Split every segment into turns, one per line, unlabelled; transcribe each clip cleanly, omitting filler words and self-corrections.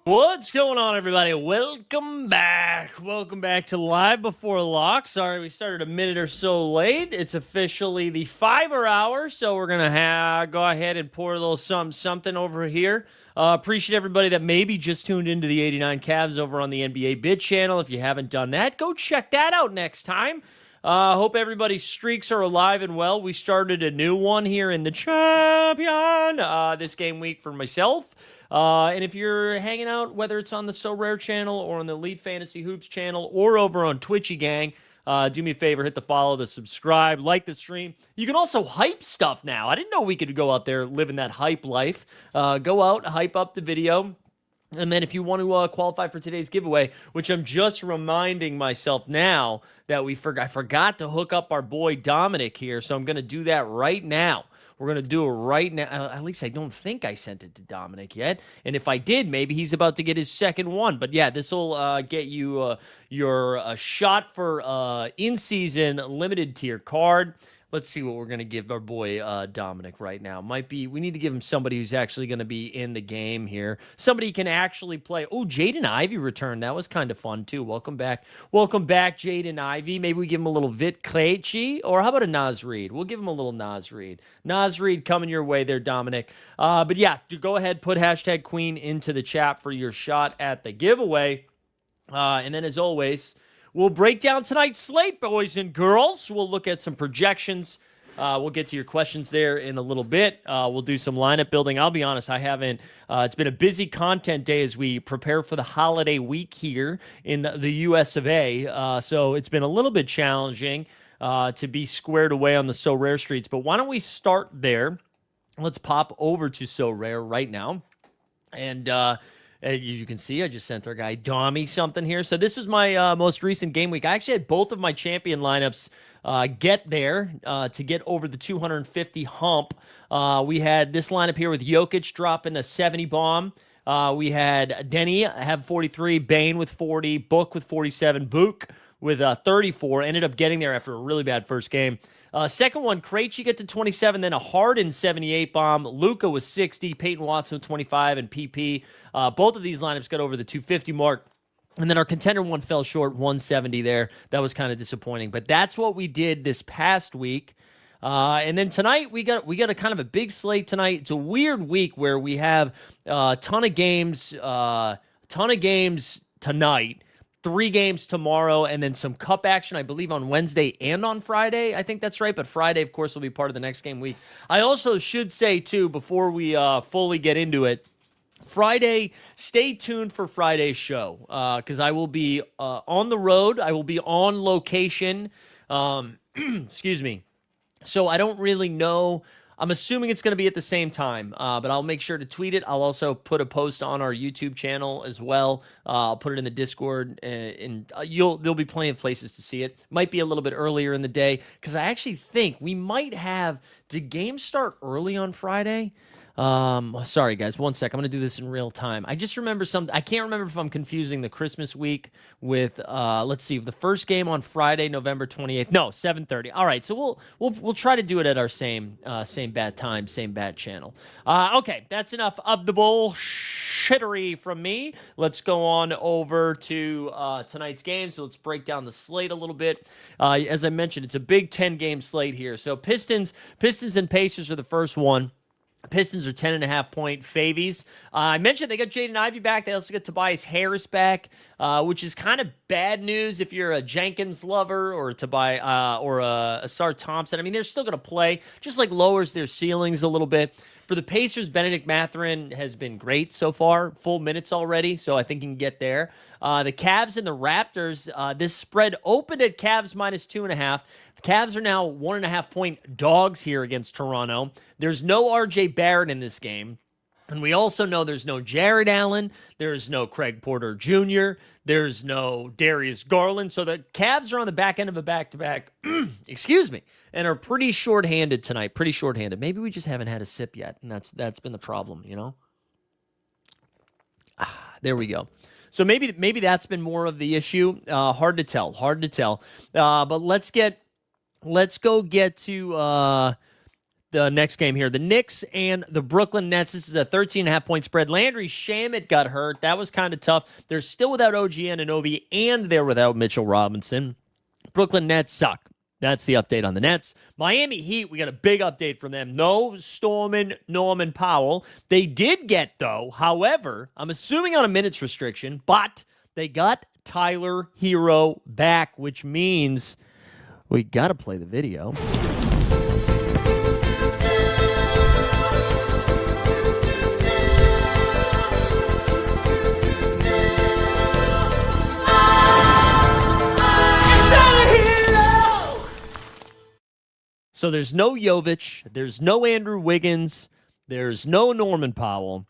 What's going on, everybody? Welcome back. Welcome back to Live Before Lock. Sorry, we started a minute or so late. It's officially the 5-er hour, so we're going to go ahead and pour a little something over here. Appreciate everybody that maybe just tuned into the 89 Cavs over on the NBA Bit channel. If you haven't done that, go check that out next time. Hope everybody's streaks are alive and well. We started a new one here in the Champion this game week for myself. And if you're hanging out, whether it's on the Sorare channel or on the Elite Fantasy Hoops channel or over on Twitchy Gang, do me a favor, hit the follow, the subscribe, like the stream. You can also hype stuff now. I didn't know we could go out there living that hype life. Go out, hype up the video. And then if you want to qualify for today's giveaway, which I'm just reminding myself now that I forgot to hook up our boy Dominic here, so I'm going to do that right now. We're going to do it right now. At least I don't think I sent it to Dominic yet. And if I did, maybe he's about to get his second one. But yeah, this will get you your shot for in-season limited tier card. Let's see what we're going to give our boy Dominic right now. We need to give him somebody who's actually going to be in the game here. Somebody who can actually play. Oh, Jaden Ivey returned. That was kind of fun, too. Welcome back. Welcome back, Jaden Ivey. Maybe we give him a little Vit Krejci, or how about a Naz Reid? We'll give him a little Naz Reid. Naz Reid coming your way there, Dominic. But yeah, go ahead, put hashtag Queen into the chat for your shot at the giveaway. And then as always, we'll break down tonight's slate, boys and girls. We'll look at some projections. We'll get to your questions there in a little bit. We'll do some lineup building. I'll be honest, I haven't. It's been a busy content day as we prepare for the holiday week here in the US of A. So it's been a little bit challenging to be squared away on the So Rare streets. But why don't we start there? Let's pop over to So Rare right now. And as you can see, I just sent our guy Dommy something here. So this is my most recent game week. I actually had both of my champion lineups get there to get over the 250 hump. We had this lineup here with Jokic dropping a 70 bomb. We had Denny have 43, Bane with 40, Book with 47, Book with 34. Ended up getting there after a really bad first game. Second one, Krejci get to 27, then a Harden 78 bomb. Luka was 60, Peyton Watson with 25, and PP. Both of these lineups got over the 250 mark. And then our contender one fell short, 170 there. That was kind of disappointing. But that's what we did this past week. And then tonight, we got a kind of a big slate tonight. It's a weird week where we have a ton of games tonight. 3 games tomorrow, and then some cup action, I believe, on Wednesday and on Friday. I think that's right, but Friday, of course, will be part of the next game week. I also should say, too, before we fully get into it, Friday, stay tuned for Friday's show, because I will be on the road. I will be on location. Excuse me. So I don't really know. I'm assuming it's going to be at the same time, but I'll make sure to tweet it. I'll also put a post on our YouTube channel as well. I'll put it in the Discord, and there'll be plenty of places to see it. Might be a little bit earlier in the day, because I actually think we might have. Did games start early on Friday? Sorry guys, one sec. I'm gonna do this in real time. I just remember something. I can't remember if I'm confusing the Christmas week with let's see, the first game on Friday, November 28th. No, 7:30. All right, so we'll try to do it at our same bad time, same bad channel. Okay, that's enough of the bullshittery from me. Let's go on over to tonight's game. So let's break down the slate a little bit. As I mentioned, it's a Big 10 game slate here. So Pistons and Pacers are the first one. Pistons are 10.5-point favies. I mentioned they got Jaden Ivey back. They also got Tobias Harris back, which is kind of bad news if you're a Jenkins lover or a Asar Thompson. I mean, they're still going to play, just like lowers their ceilings a little bit. For the Pacers, Benedict Mathurin has been great so far, full minutes already, so I think he can get there. The Cavs and the Raptors, this spread opened at Cavs minus 2.5. The Cavs are now 1.5-point dogs here against Toronto. There's no RJ Barrett in this game. And we also know there's no Jared Allen. There's no Craig Porter Jr. There's no Darius Garland. So the Cavs are on the back end of a back-to-back, excuse me, and are pretty shorthanded tonight. Pretty shorthanded. Maybe we just haven't had a sip yet, and that's been the problem, you know? There we go. So maybe that's been more of the issue. Hard to tell. But let's go get to the next game here. The Knicks and the Brooklyn Nets. This is a 13.5-point spread. Landry Shamet got hurt. That was kind of tough. They're still without OG Anunoby, and they're without Mitchell Robinson. Brooklyn Nets suck. That's the update on the Nets. Miami Heat, we got a big update from them. No Norman Powell. They did get, though, however, I'm assuming on a minutes restriction, but they got Tyler Hero back, which means we got to play the video. So there's no Jovic, there's no Andrew Wiggins, there's no Norman Powell.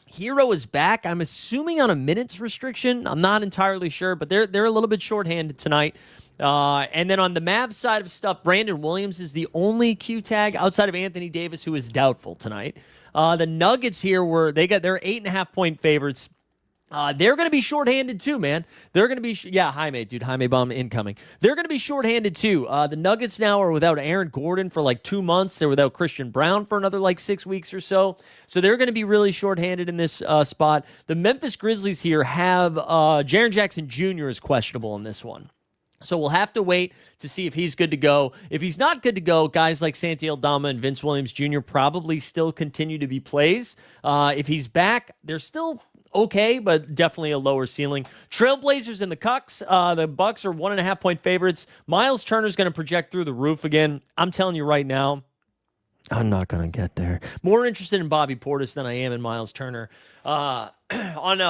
Hero is back. I'm assuming on a minutes restriction. I'm not entirely sure, but they're a little bit shorthanded tonight. And then on the Mavs side of stuff, Brandon Williams is the only Q tag outside of Anthony Davis who is doubtful tonight. The Nuggets here they're 8.5-point favorites. They're going to be shorthanded too, man. They're going to be, Jaime, dude. Jaime bomb incoming. They're going to be shorthanded too. The Nuggets now are without Aaron Gordon for like 2 months. They're without Christian Brown for another like 6 weeks or so. So they're going to be really shorthanded in this spot. The Memphis Grizzlies here have Jaren Jackson Jr. is questionable in this one. So we'll have to wait to see if he's good to go. If he's not good to go, guys like Santi Aldama and Vince Williams Jr. probably still continue to be plays. If he's back, they're still okay, but definitely a lower ceiling. Trailblazers and the Cucks. The Bucks are 1.5-point favorites. Miles Turner's going to project through the roof again. I'm telling you right now, I'm not going to get there. More interested in Bobby Portis than I am in Miles Turner. On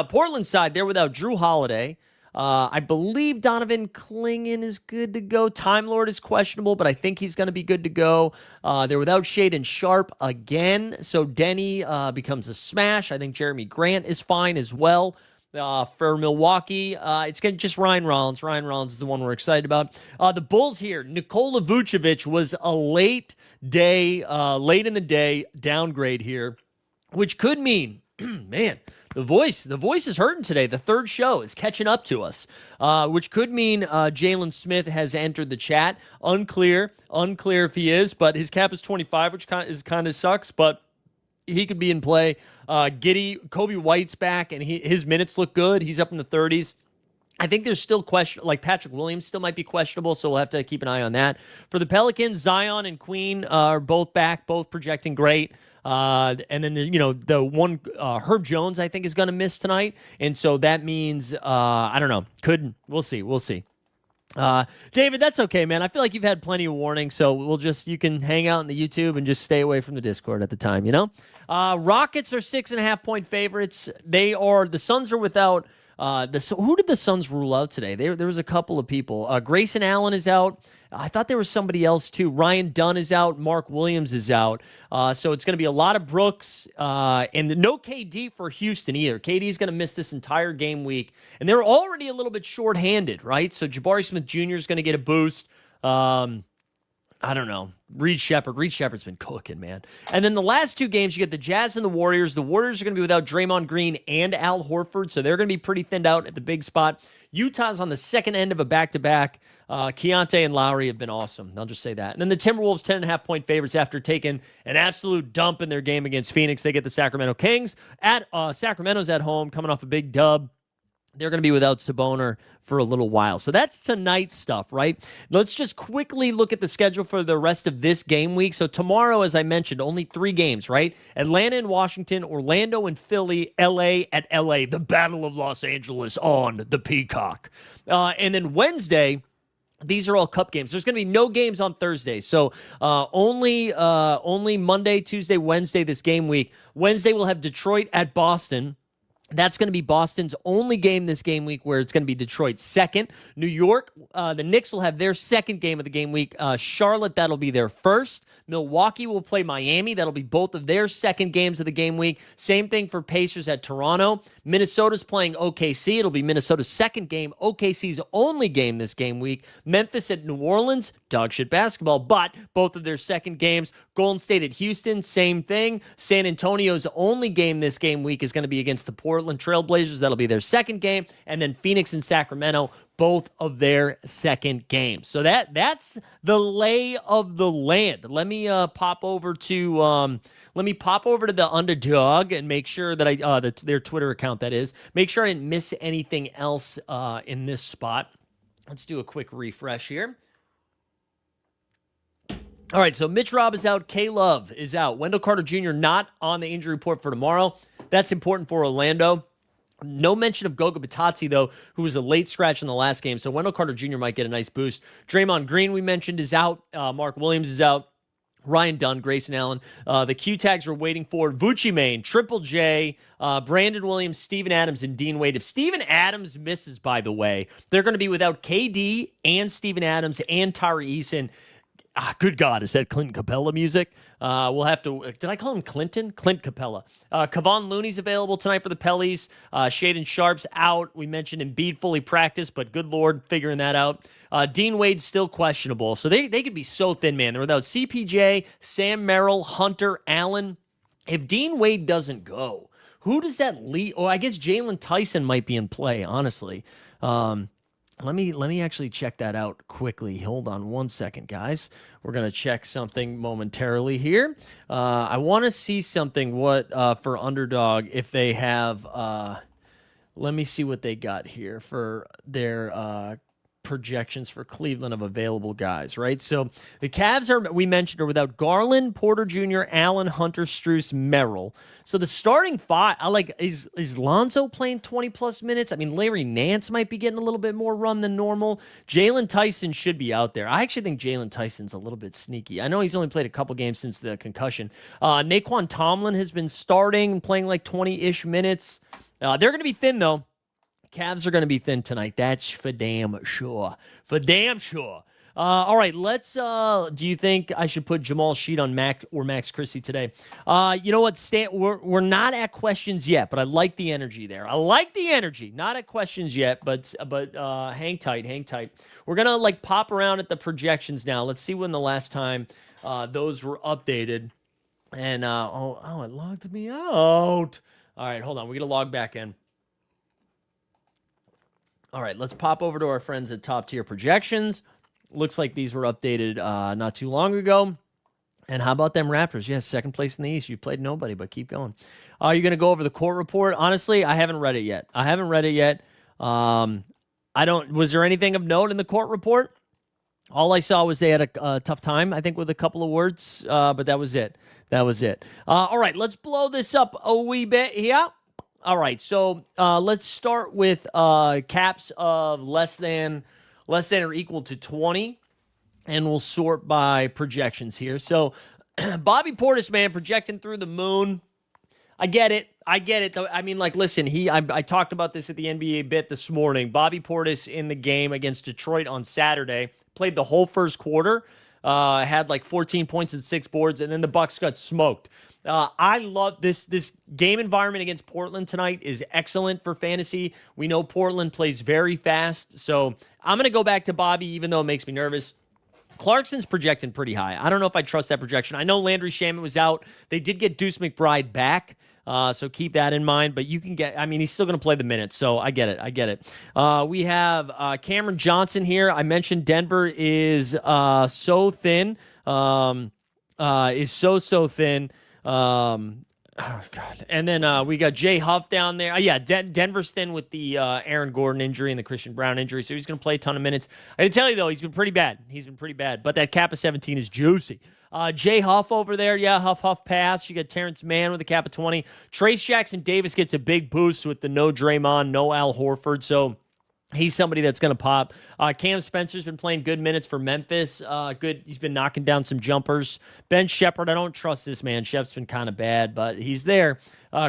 Portland's side, they're without Drew Holiday. I believe Donovan Clingan is good to go. Time Lord is questionable, but I think he's going to be good to go. They're without Shaedon Sharp again, so Denny becomes a smash. I think Jeremy Grant is fine as well. For Milwaukee, it's going to just Ryan Rollins. Ryan Rollins is the one we're excited about. The Bulls here, Nikola Vucevic was a late in the day downgrade here, which could mean, man, the voice is hurting today. The third show is catching up to us, which could mean Jalen Smith has entered the chat. Unclear if he is, but his cap is 25, which kind of sucks, but he could be in play. Kobe White's back, and his minutes look good. He's up in the 30s. I think there's still question, like Patrick Williams still might be questionable, so we'll have to keep an eye on that. For the Pelicans, Zion and Queen are both back, both projecting great. And then, the one, Herb Jones, I think, is going to miss tonight. And so that means, I don't know. We'll see. David, that's okay, man. I feel like you've had plenty of warning, so you can hang out in the YouTube and just stay away from the Discord at the time, Rockets are 6.5-point favorites. The Suns are without, who did the Suns rule out today? There was a couple of people. Grayson Allen is out. I thought there was somebody else too. Ryan Dunn is out. Mark Williams is out. So it's going to be a lot of Brooks and no KD for Houston either. KD is going to miss this entire game week. And they're already a little bit shorthanded, right? So Jabari Smith Jr. is going to get a boost. I don't know. Reed Shepard's been cooking, man. And then the last two games, you get the Jazz and the Warriors. The Warriors are going to be without Draymond Green and Al Horford, so they're going to be pretty thinned out at the big spot. Utah's on the second end of a back-to-back. Keontae and Lowry have been awesome. I'll just say that. And then the Timberwolves, 10.5-point favorites after taking an absolute dump in their game against Phoenix. They get the Sacramento Kings. Sacramento's at home, coming off a big dub. They're going to be without Sabonis for a little while. So that's tonight's stuff, right? Let's just quickly look at the schedule for the rest of this game week. So tomorrow, as I mentioned, only 3 games, right? Atlanta and Washington, Orlando and Philly, LA at LA, the Battle of Los Angeles on the Peacock. And then Wednesday, these are all cup games. There's going to be no games on Thursday. So only Monday, Tuesday, Wednesday this game week. Wednesday, we'll have Detroit at Boston. That's going to be Boston's only game this game week, where it's going to be Detroit's second. New York, the Knicks will have their second game of the game week. Charlotte, that'll be their first. Milwaukee will play Miami. That'll be both of their second games of the game week. Same thing for Pacers at Toronto. Minnesota's playing OKC. It'll be Minnesota's second game. OKC's only game this game week. Memphis at New Orleans. Dog shit basketball, but both of their second games. Golden State at Houston, same thing. San Antonio's only game this game week is going to be against the Portland Trailblazers. That'll be their second game. And then Phoenix and Sacramento, both of their second games. So that's the lay of the land. Let me pop over to the Underdog and make sure that their Twitter account, that is. Make sure I didn't miss anything else in this spot. Let's do a quick refresh here. All right, so Mitch Robb is out. K-Love is out. Wendell Carter Jr. not on the injury report for tomorrow. That's important for Orlando. No mention of Goga Bitadze, though, who was a late scratch in the last game, so Wendell Carter Jr. might get a nice boost. Draymond Green, we mentioned, is out. Mark Williams is out. Ryan Dunn, Grayson Allen. The Q tags we're waiting for: Vucci Main, Triple J, Brandon Williams, Steven Adams, and Dean Wade. If Steven Adams misses, by the way, they're going to be without KD and Steven Adams and Tari Eason. Good God, is that Clint Capella music? We'll have to... Did I call him Clinton? Clint Capella. Kevon Looney's available tonight for the Pellies. Shaedon Sharp's out. We mentioned Embiid fully practiced, but good Lord, figuring that out. Dean Wade's still questionable. So they could be so thin, man. They're without CPJ, Sam Merrill, Hunter, Allen. If Dean Wade doesn't go, who does that lead? Oh, I guess Jalen Tyson might be in play, honestly. Let me actually check that out quickly. Hold on one second, guys. We're going to check something momentarily here. I want to see something for Underdog, if they have... let me see what they got here for their projections for Cleveland of available guys, right? So the Cavs we mentioned, are without Garland, Porter Jr., Allen, Hunter, Strus, Merrill. So the starting five, is Lonzo playing 20-plus minutes? I mean, Larry Nance might be getting a little bit more run than normal. Jalen Tyson should be out there. I actually think Jalen Tyson's a little bit sneaky. I know he's only played a couple games since the concussion. Naquan Tomlin has been starting, playing like 20-ish minutes. They're going to be thin, though. Cavs are going to be thin tonight. That's for damn sure. For damn sure. All right, let's... do you think I should put Jamal Sheed on Max Christie today? You know what, Stan? We're not at questions yet, but I like the energy there. I like the energy. Not at questions yet, but hang tight, hang tight. We're going to, pop around at the projections now. Let's see when the last time those were updated. And, it logged me out. All right, hold on. We're going to log back in. All right, let's pop over to our friends at Top Tier Projections. Looks like these were updated not too long ago. And how about them Raptors? Yes, second place in the East. You played nobody, but keep going. You're going to go over the court report? Honestly, I haven't read it yet. Was there anything of note in the court report? All I saw was they had a tough time, I think, with a couple of words, but that was it. All right, let's blow this up a wee bit here. All right, so let's start with caps of less than or equal to 20, and we'll sort by projections here. So Bobby Portis, man, projecting through the moon. I get it. I mean, listen, I talked about this at the NBA bit this morning. Bobby Portis in the game against Detroit on Saturday played the whole first quarter, had 14 points and 6 boards, and then the Bucks got smoked. I love this game environment against Portland tonight is excellent for fantasy. We know Portland plays very fast, so I'm going to go back to Bobby, even though it makes me nervous. Clarkson's projecting pretty high. I don't know if I trust that projection. I know Landry Shaman was out. They did get Deuce McBride back, so keep that in mind. But you can get, I mean, he's still going to play the minutes, so I get it. We have Cameron Johnson here. I mentioned Denver is so thin, is so thin. Oh, God. And then we got Jay Huff down there. Yeah, Denver's thin with the Aaron Gordon injury and the Christian Brown injury, so he's going to play a ton of minutes. I can tell you, though, he's been pretty bad. But that cap of 17 is juicy. Jay Huff over there. Yeah, Huff pass. You got Terrence Mann with a cap of 20. Trace Jackson Davis gets a big boost with the no Draymond, no Al Horford, so he's somebody that's going to pop. Cam Spencer's been playing good minutes for Memphis. Good. He's been knocking down some jumpers. Ben Shepherd, I don't trust this man. Shep's been kind of bad, but he's there.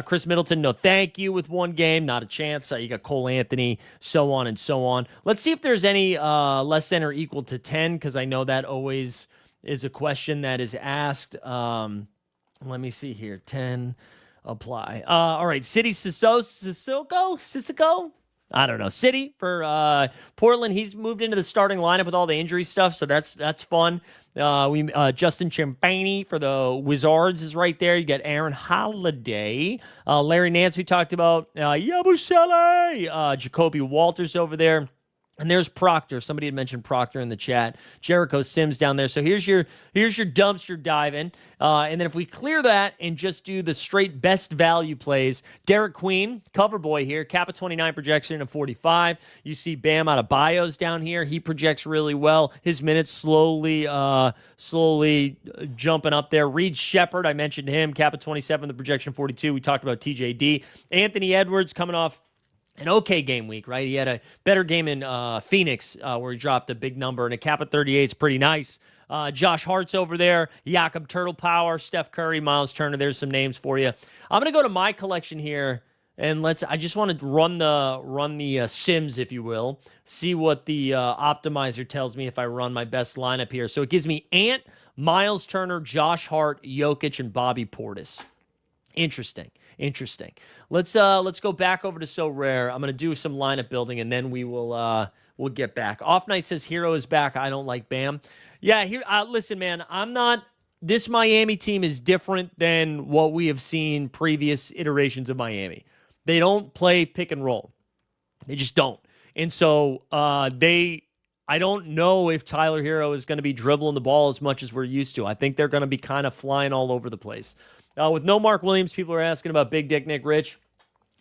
Chris Middleton, no thank you with one game. Not a chance. You got Cole Anthony, so on and so on. Let's see if there's any less than or equal to 10, because I know that always is a question that is asked. Let me see here. 10, apply. All right. City Sissoko? I don't know. City for Portland. He's moved into the starting lineup with all the injury stuff, so that's fun. Justin Champagne for the Wizards is right there. You got Aaron Holiday. Larry Nance, we talked about. Yabusele. Jacoby Walters over there. And there's Proctor. Somebody had mentioned Proctor in the chat. Jericho Sims down there. So here's your dumpster diving. And then if we clear that and just do the straight best value plays, Derek Queen, cover boy here, cap of 29, projection of 45. You see Bam out of Bios down here. He projects really well. His minutes slowly jumping up there. Reed Shepard, I mentioned him, cap of 27, the projection 42. We talked about TJD. Anthony Edwards coming off an okay game week, right? He had a better game in Phoenix where he dropped a big number, and a cap of 38 is pretty nice. Josh Hart's over there. Jakob Turtle Power, Steph Curry, Miles Turner. There's some names for you. I'm going to go to my collection here, and I just want to run the Sims, if you will, see what the optimizer tells me if I run my best lineup here. So it gives me Ant, Miles Turner, Josh Hart, Jokic, and Bobby Portis. Interesting. Let's go back over to So Rare. I'm going to do some lineup building, and then we'll get back. Off Night says Hero is back. I don't like Bam. Yeah, here. Listen, man, I'm not. This Miami team is different than what we have seen previous iterations of Miami. They don't play pick and roll. They just don't. And so I don't know if Tyler Hero is going to be dribbling the ball as much as we're used to. I think they're going to be kind of flying all over the place. With no Mark Williams, people are asking about Big Dick Nick Rich.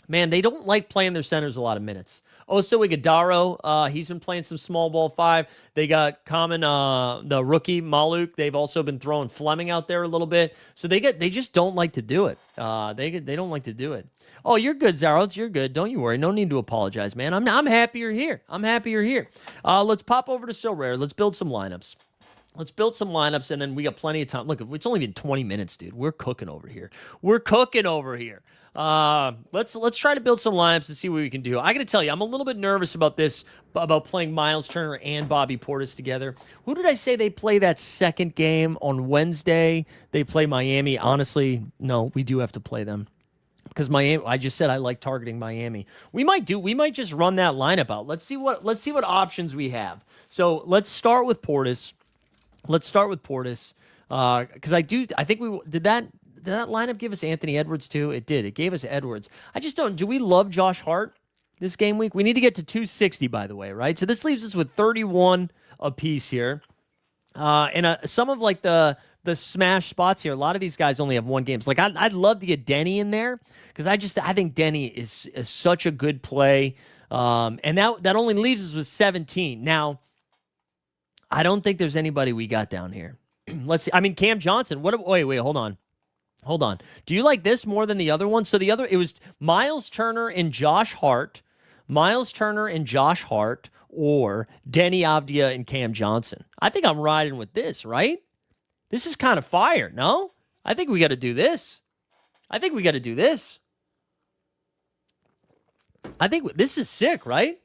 Man, they don't like playing their centers a lot of minutes. Oso Iguodaro, he's been playing some small ball 5. They got the rookie Maluk. They've also been throwing Fleming out there a little bit. So they just don't like to do it. They don't like to do it. Oh, you're good, Zaros. You're good. Don't you worry. No need to apologize, man. I'm happy you're here. Let's pop over to So Rare. Let's build some lineups. And then we got plenty of time. Look, it's only been 20 minutes, dude. We're cooking over here. Let's try to build some lineups and see what we can do. I got to tell you, I'm a little bit nervous about this, about playing Miles Turner and Bobby Portis together. Who did I say they play that second game on Wednesday? They play Miami. Honestly, no, we do have to play them. Because Miami, I just said I like targeting Miami. We might just run that lineup out. Let's see what options we have. So let's start with Portis. Because I think did that lineup give us Anthony Edwards too? It did. It gave us Edwards. I just don't. Do we love Josh Hart this game week? We need to get to 260, by the way, right? So this leaves us with 31 apiece here, and some of like the smash spots here. A lot of these guys only have one game. So like I'd love to get Denny in there because I think Denny is such a good play, and that only leaves us with 17 now. I don't think there's anybody we got down here. Let's see. I mean, Cam Johnson. Wait, hold on. Do you like this more than the other one? So it was Miles Turner and Josh Hart, or Denny Avdia and Cam Johnson. I think I'm riding with this, right? This is kind of fire, no? I think we got to do this. I think this is sick, right?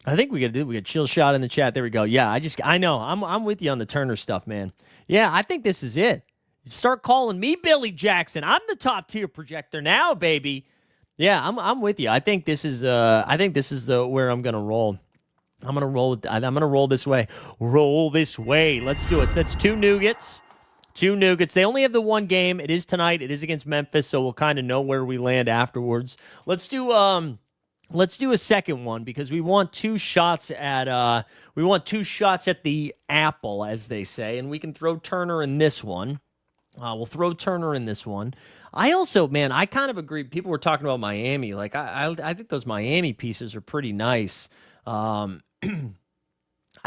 I think we got chill shot in the chat. There we go. Yeah, I know. I'm with you on the Turner stuff, man. Yeah, I think this is it. Start calling me Billy Jackson. I'm the top tier projector now, baby. Yeah, I'm with you. I think this is where I'm gonna roll. I'm gonna roll this way. Roll this way. Let's do it. So that's two nougats. Two nougats. They only have the one game. It is tonight. It is against Memphis, so we'll kind of know where we land afterwards. Let's do a second one because we want two shots at the apple, as they say, and we can throw Turner in this one. We'll throw Turner in this one. I also, man, I kind of agree. People were talking about Miami. Like I think those Miami pieces are pretty nice. I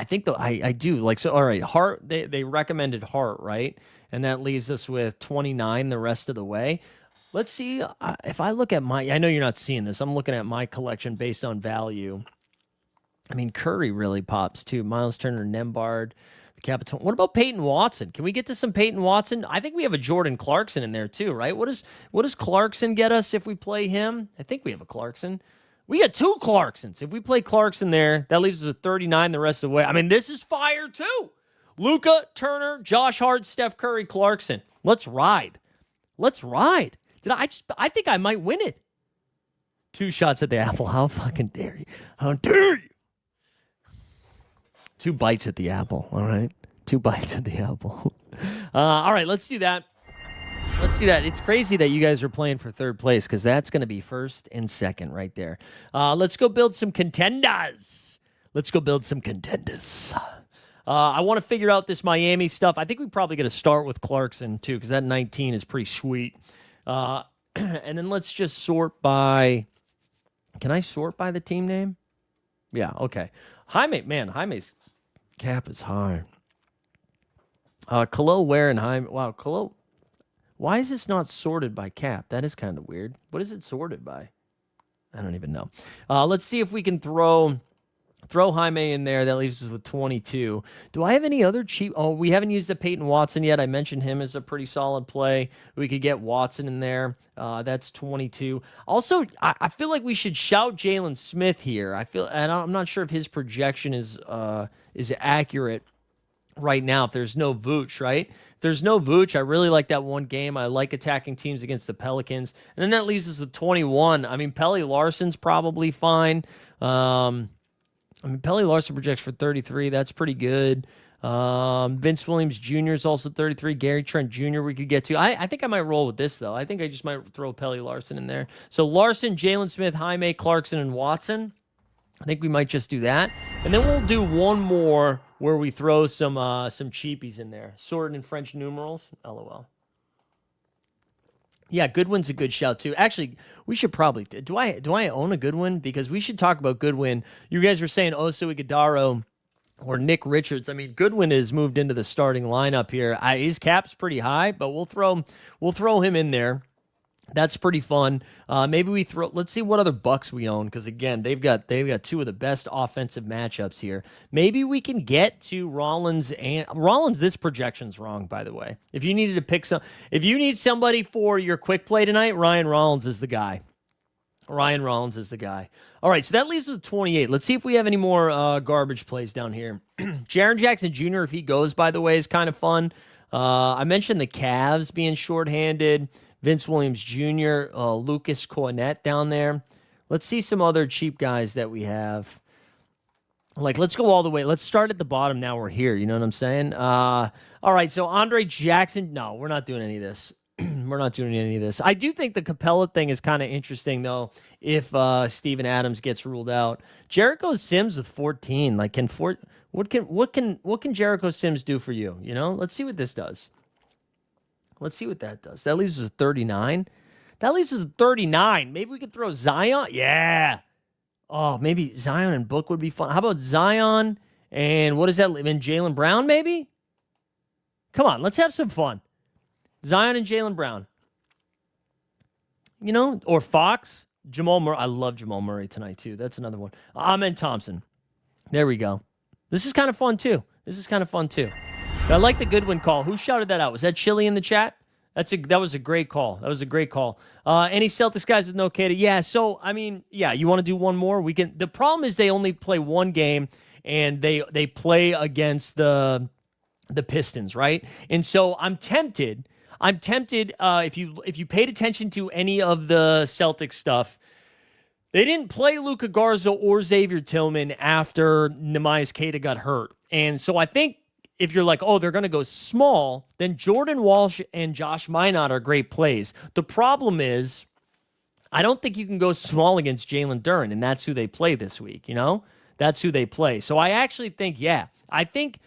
think though I do like so. All right, Hart. They recommended Hart, right, and that leaves us with 29 the rest of the way. Let's see if I look at my. I know you're not seeing this. I'm looking at my collection based on value. I mean, Curry really pops too. Miles Turner, Nembhard, the Capital. What about Peyton Watson? Can we get to some Peyton Watson? I think we have a Jordan Clarkson in there too, right? What does Clarkson get us if we play him? I think we have a Clarkson. We got two Clarksons. If we play Clarkson there, that leaves us with 39 the rest of the way. I mean, this is fire too. Luka, Turner, Josh Hart, Steph Curry, Clarkson. Let's ride. Let's ride. I think I might win it. Two shots at the apple. How fucking dare you? How dare you? Two bites at the apple, all right? Two bites at the apple. All right, let's do that. Let's do that. It's crazy that you guys are playing for third place because that's going to be first and second right there. Let's go build some contenders. Let's go build some contenders. I want to figure out this Miami stuff. I think we probably got to start with Clarkson too because that 19 is pretty sweet. And then let's just sort by. Can I sort by the team name? Yeah, okay. Jaime's cap is high. Khalil Ware and Jaime. Wow, Khalil. Why is this not sorted by cap? That is kind of weird. What is it sorted by? I don't even know. Let's see if we can throw Jaime in there. That leaves us with 22. Do I have any other cheap? Oh, we haven't used the Peyton Watson yet. I mentioned him as a pretty solid play. We could get Watson in there. That's 22. Also, I feel like we should shout Jalen Smith here. And I'm not sure if his projection is accurate right now. If there's no Vooch, right? If there's no Vooch, I really like that one game. I like attacking teams against the Pelicans. And then that leaves us with 21. I mean, Pelly Larson's probably fine. Pelly Larson projects for 33. That's pretty good. Vince Williams Jr. is also 33. Gary Trent Jr. we could get to. I think I might roll with this, though. I think I just might throw Pelly Larson in there. So Larson, Jalen Smith, Jaime, Clarkson, and Watson. I think we might just do that. And then we'll do one more where we throw some cheapies in there. Sorted in French numerals. LOL. Yeah, Goodwin's a good shout too. Actually, we should probably do I own a Goodwin? Because we should talk about Goodwin. You guys were saying Oso Ighodaro or Nick Richards. I mean, Goodwin has moved into the starting lineup here. His cap's pretty high, but we'll throw him in there. That's pretty fun. Maybe let's see what other Bucks we own, because again, they've got two of the best offensive matchups here. Maybe we can get to Rollins. This projection's wrong, by the way. If you needed to if you need somebody for your quick play tonight, Ryan Rollins is the guy. Ryan Rollins is the guy. All right, so that leaves us with 28. Let's see if we have any more garbage plays down here. Jaren Jackson Jr., if he goes, by the way, is kind of fun. I mentioned the Cavs being shorthanded. Vince Williams Jr., Lucas Cornett down there. Let's see some other cheap guys that we have. Like, let's go all the way. Let's start at the bottom now we're here. You know what I'm saying? All right, so Andre Jackson. No, we're not doing any of this. We're not doing any of this. I do think the Capella thing is kind of interesting, though, if Steven Adams gets ruled out. Jericho Sims with 14. Like, what can Jericho Sims do for you? You know? Let's see what this does. Let's see what that does. That leaves us with 39. That leaves us with 39. Maybe we could throw Zion. Yeah. Oh, maybe Zion and Book would be fun. How about Zion and what does that leave? And Jaylen Brown, maybe? Come on, let's have some fun. Zion and Jaylen Brown. You know, or Fox. Jamal Murray. I love Jamal Murray tonight, too. That's another one. Ahmed Thompson. There we go. This is kind of fun, too. I like the Goodwin call. Who shouted that out? Was that Chili in the chat? That was a great call. Any Celtics guys with no Kata? Yeah, so, I mean, yeah, you want to do one more? We can. The problem is they only play one game, and they play against the Pistons, right? And so I'm tempted, if you paid attention to any of the Celtics stuff, They didn't play Luka Garza or Xavier Tillman after Nehemias Queta got hurt. And so I think if you're like, oh, they're going to go small, then Jordan Walsh and Josh Minot are great plays. The problem is, I don't think you can go small against Jalen Duren, and that's who they play this week, you know? That's who they play. So I actually think, I think,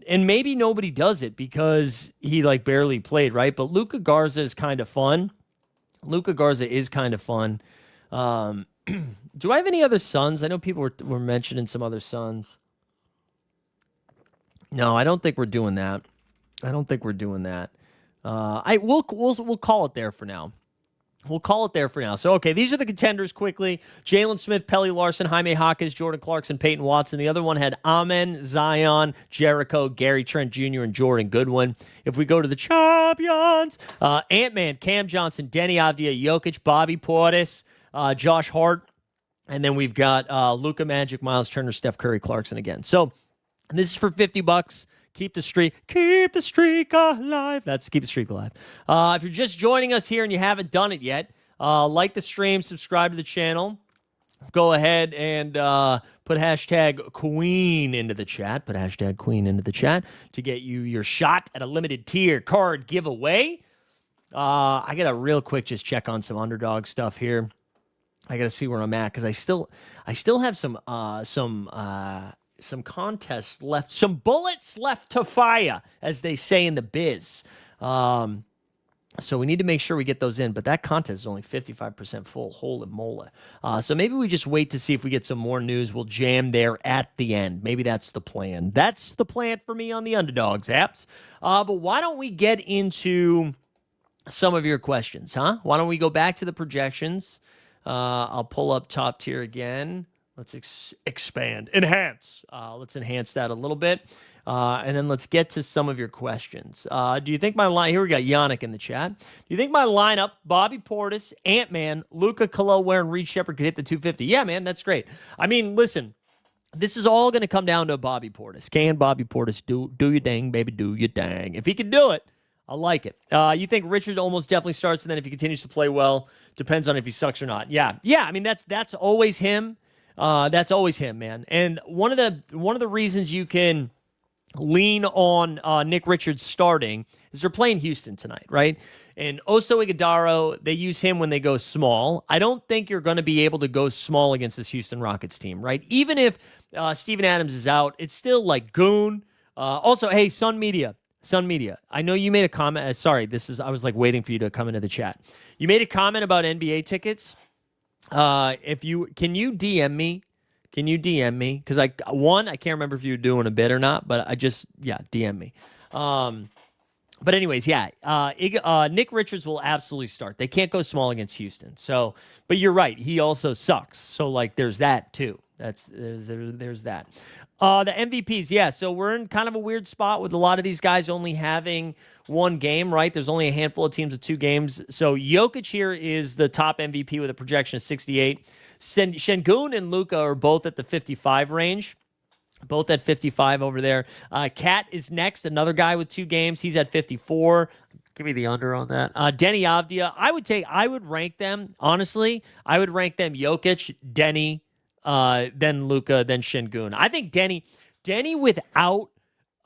and maybe nobody does it because he like barely played, right? But Luka Garza is kind of fun. Do I have any other Suns? I know people were mentioning some other Suns. No, I don't think we're doing that. We'll call it there for now. So, okay, these are the contenders quickly. Jalen Smith, Pelly Larson, Jaime Hawkins, Jordan Clarkson, Peyton Watson. The other one had Amen, Zion, Jericho, Gary Trent Jr., and Jordan Goodwin. If we go to the champions, Ant-Man, Cam Johnson, Denny Avdia, Jokic, Bobby Portis, Josh Hart, and then we've got Luka Magic, Miles Turner, Steph Curry, Clarkson again. So this is for $50. Keep the streak alive. That's keep the streak alive. If you're just joining us here and you haven't done it yet, like the stream, subscribe to the channel. Go ahead and put hashtag Queen into the chat. To get you your shot at a limited tier card giveaway. I got to real quick just check on some underdog stuff here. I got to see where I'm at because I still have some contests left, some bullets left to fire, as they say in the biz. So we need to make sure we get those in, but that contest is only 55% full. Holy moly. So maybe we just wait to see if we get some more news. We'll jam there at the end. Maybe that's the plan. That's the plan for me on the Underdogs apps. But why don't we get into some of your questions, huh? Why don't we go back to the projections? I'll pull up top tier again. Let's expand, enhance. Let's enhance that a little bit. And then let's get to some of your questions. Do you think my line, here we got Yannick in the chat. Do you think my lineup, Bobby Portis, Ant-Man, Luka Kaloware, and Reed Shepard could hit the 250? Yeah, man, that's great. I mean, listen, this is all going to come down to Bobby Portis. Can Bobby Portis do your dang, baby, do your dang. If he can do it, I like it. You think Richard almost definitely starts, and then if he continues to play well, depends on if he sucks or not. Yeah. I mean, that's always him. That's always him, man. And one of the reasons you can lean on Nick Richards starting is they're playing Houston tonight, right? And Oso Iguodaro, they use him when they go small. I don't think you're going to be able to go small against this Houston Rockets team, right? Even if Steven Adams is out, it's still like Goon. Also, hey, Sun Media. I know you made a comment. I was like waiting for you to come into the chat. You made a comment about NBA tickets. Can you DM me? Because I can't remember if you were doing a bid or not, but DM me. But anyways, Nick Richards will absolutely start. They can't go small against Houston. So, but you're right. He also sucks. So like, there's that too. There's that. The MVPs, yeah. So we're in kind of a weird spot with a lot of these guys only having one game, right? There's only a handful of teams with 2 games. So Jokic here is the top MVP with a projection of 68. Şengün and Luka are both at the 55 range. Both at 55 over there. Cat is next, another guy with 2 games. He's at 54. Give me the under on that. Denny Avdia, I would rank them, honestly. I would rank them Jokic, Denny, then Luka, then Şengün. I think Denny without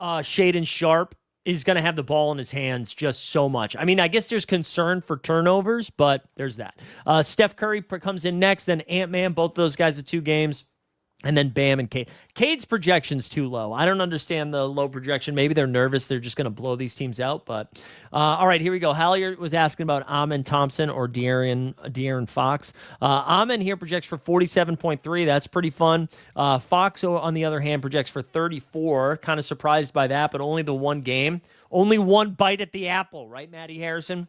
Shaedon Sharpe is going to have the ball in his hands just so much. I mean, I guess there's concern for turnovers, but there's that. Steph Curry comes in next, then Ant-Man, both of those guys with 2 games. And then Bam and Cade. Cade's projection's too low. I don't understand the low projection. Maybe they're nervous. They're just going to blow these teams out. But all right, here we go. Hallier was asking about Amen Thompson or De'Aaron Fox. Amen here projects for 47.3. That's pretty fun. Fox, on the other hand, projects for 34. Kind of surprised by that, but only the one game. Only one bite at the apple, right, Matty Harrison?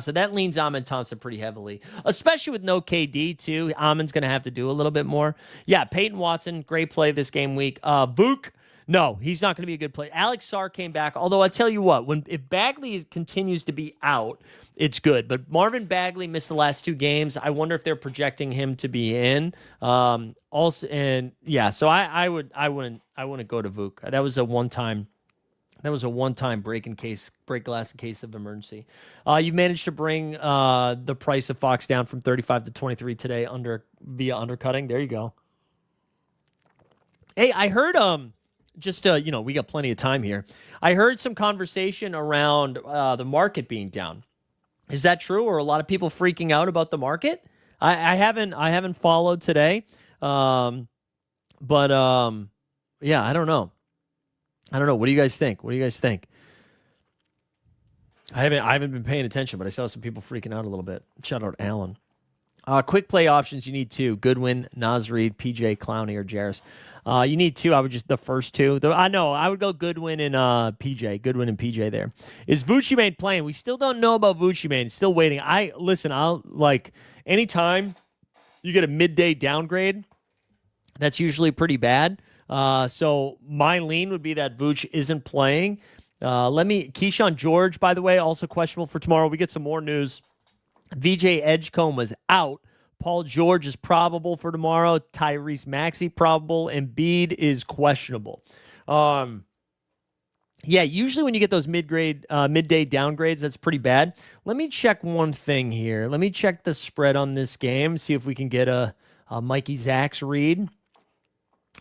So that leans Amen Thompson pretty heavily, especially with no KD, too. Amen's going to have to do a little bit more. Yeah, Peyton Watson, great play this game week. Vuk, no, he's not going to be a good play. Alex Sarr came back, although I tell you what, if Bagley continues to be out, it's good. But Marvin Bagley missed the last 2 games. I wonder if they're projecting him to be in. So I wouldn't go to Vuk. That was a one-time That was a one-time break glass in case of emergency. You managed to bring the price of Fox down from 35 to 23 today via undercutting. There you go. Hey, I heard we got plenty of time here. I heard some conversation around the market being down. Is that true, or are a lot of people freaking out about the market? I haven't followed today, but yeah, I don't know. What do you guys think? I haven't been paying attention, but I saw some people freaking out a little bit. Shout out Alan. Quick play options, you need two: Goodwin, Naz Reid, PJ, Clowney, or Jarris. You need two. I would just the first two. I know I would go Goodwin and PJ. Goodwin and PJ. There is Vucimane playing. We still don't know about Vucimane. Still waiting. I'll like anytime you get a midday downgrade, that's usually pretty bad. So my lean would be that Vooch isn't playing. Keyshawn George, by the way, also questionable for tomorrow. We get some more news. VJ Edgecombe was out. Paul George is probable for tomorrow. Tyrese Maxey probable. Embiid is questionable. Usually when you get those midday downgrades, that's pretty bad. Let me check one thing here. Let me check the spread on this game, see if we can get a Mikey Zacks read.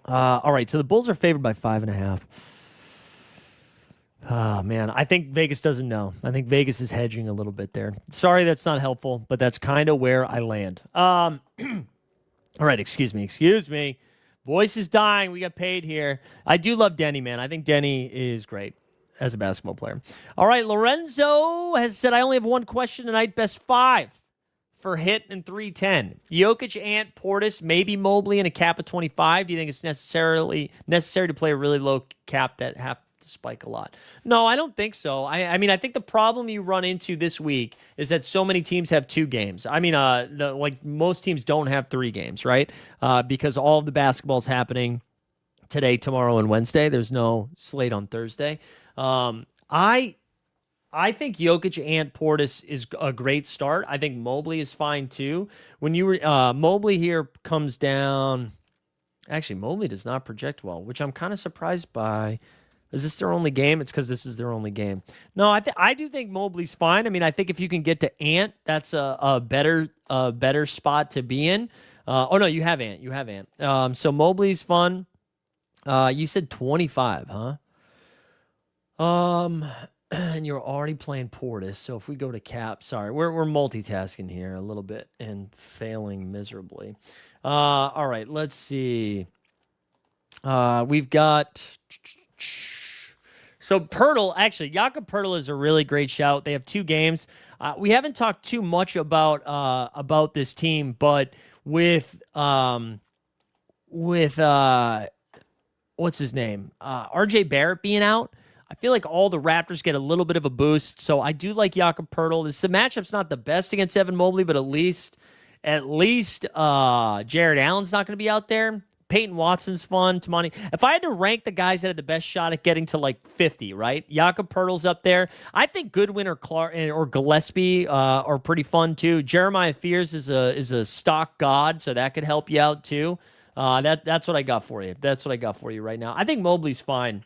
All right, so the Bulls are favored by 5.5. Oh, man, I think Vegas doesn't know. I think Vegas is hedging a little bit there. Sorry, that's not helpful, but that's kind of where I land. All right, excuse me. Voice is dying. We got paid here. I do love Denny, man. I think Denny is great as a basketball player. All right, Lorenzo has said, I only have one question tonight. Best 5 for hit and 310. Jokic, Ant, Portis, maybe Mobley, and a cap of 25. Do you think it's necessary to play a really low cap that have to spike a lot? No, I don't think so. I mean, I think the problem you run into this week is that so many teams have 2 games. I mean, most teams don't have 3 games, right? Because all of the basketball's happening today, tomorrow, and Wednesday. There's no slate on Thursday. I think Jokic, Ant, Portis is a great start. I think Mobley is fine too. When Mobley here comes down, actually Mobley does not project well, which I'm kind of surprised by. Is this their only game? It's because this is their only game. No, I do think Mobley's fine. I mean, I think if you can get to Ant, that's a better spot to be in. Oh no, you have Ant. So Mobley's fun. You said 25, huh? And you're already playing Portis. So if we go to cap, sorry, we're multitasking here a little bit and failing miserably. All right, let's see. We've got Pirtle. Actually, Jakob Pirtle is a really great shout. They have 2 games. We haven't talked too much about this team, but with what's his name? RJ Barrett being out, I feel like all the Raptors get a little bit of a boost. So I do like Jakob Pirtle. The matchup's not the best against Evan Mobley, but at least Jared Allen's not going to be out there. Peyton Watson's fun. Tamani. If I had to rank the guys that had the best shot at getting to like 50, right? Jakob Pirtle's up there. I think Goodwin or Clark or Gillespie are pretty fun too. Jeremiah Fears is a stock god, so that could help you out too. That's what I got for you. That's what I got for you right now. I think Mobley's fine.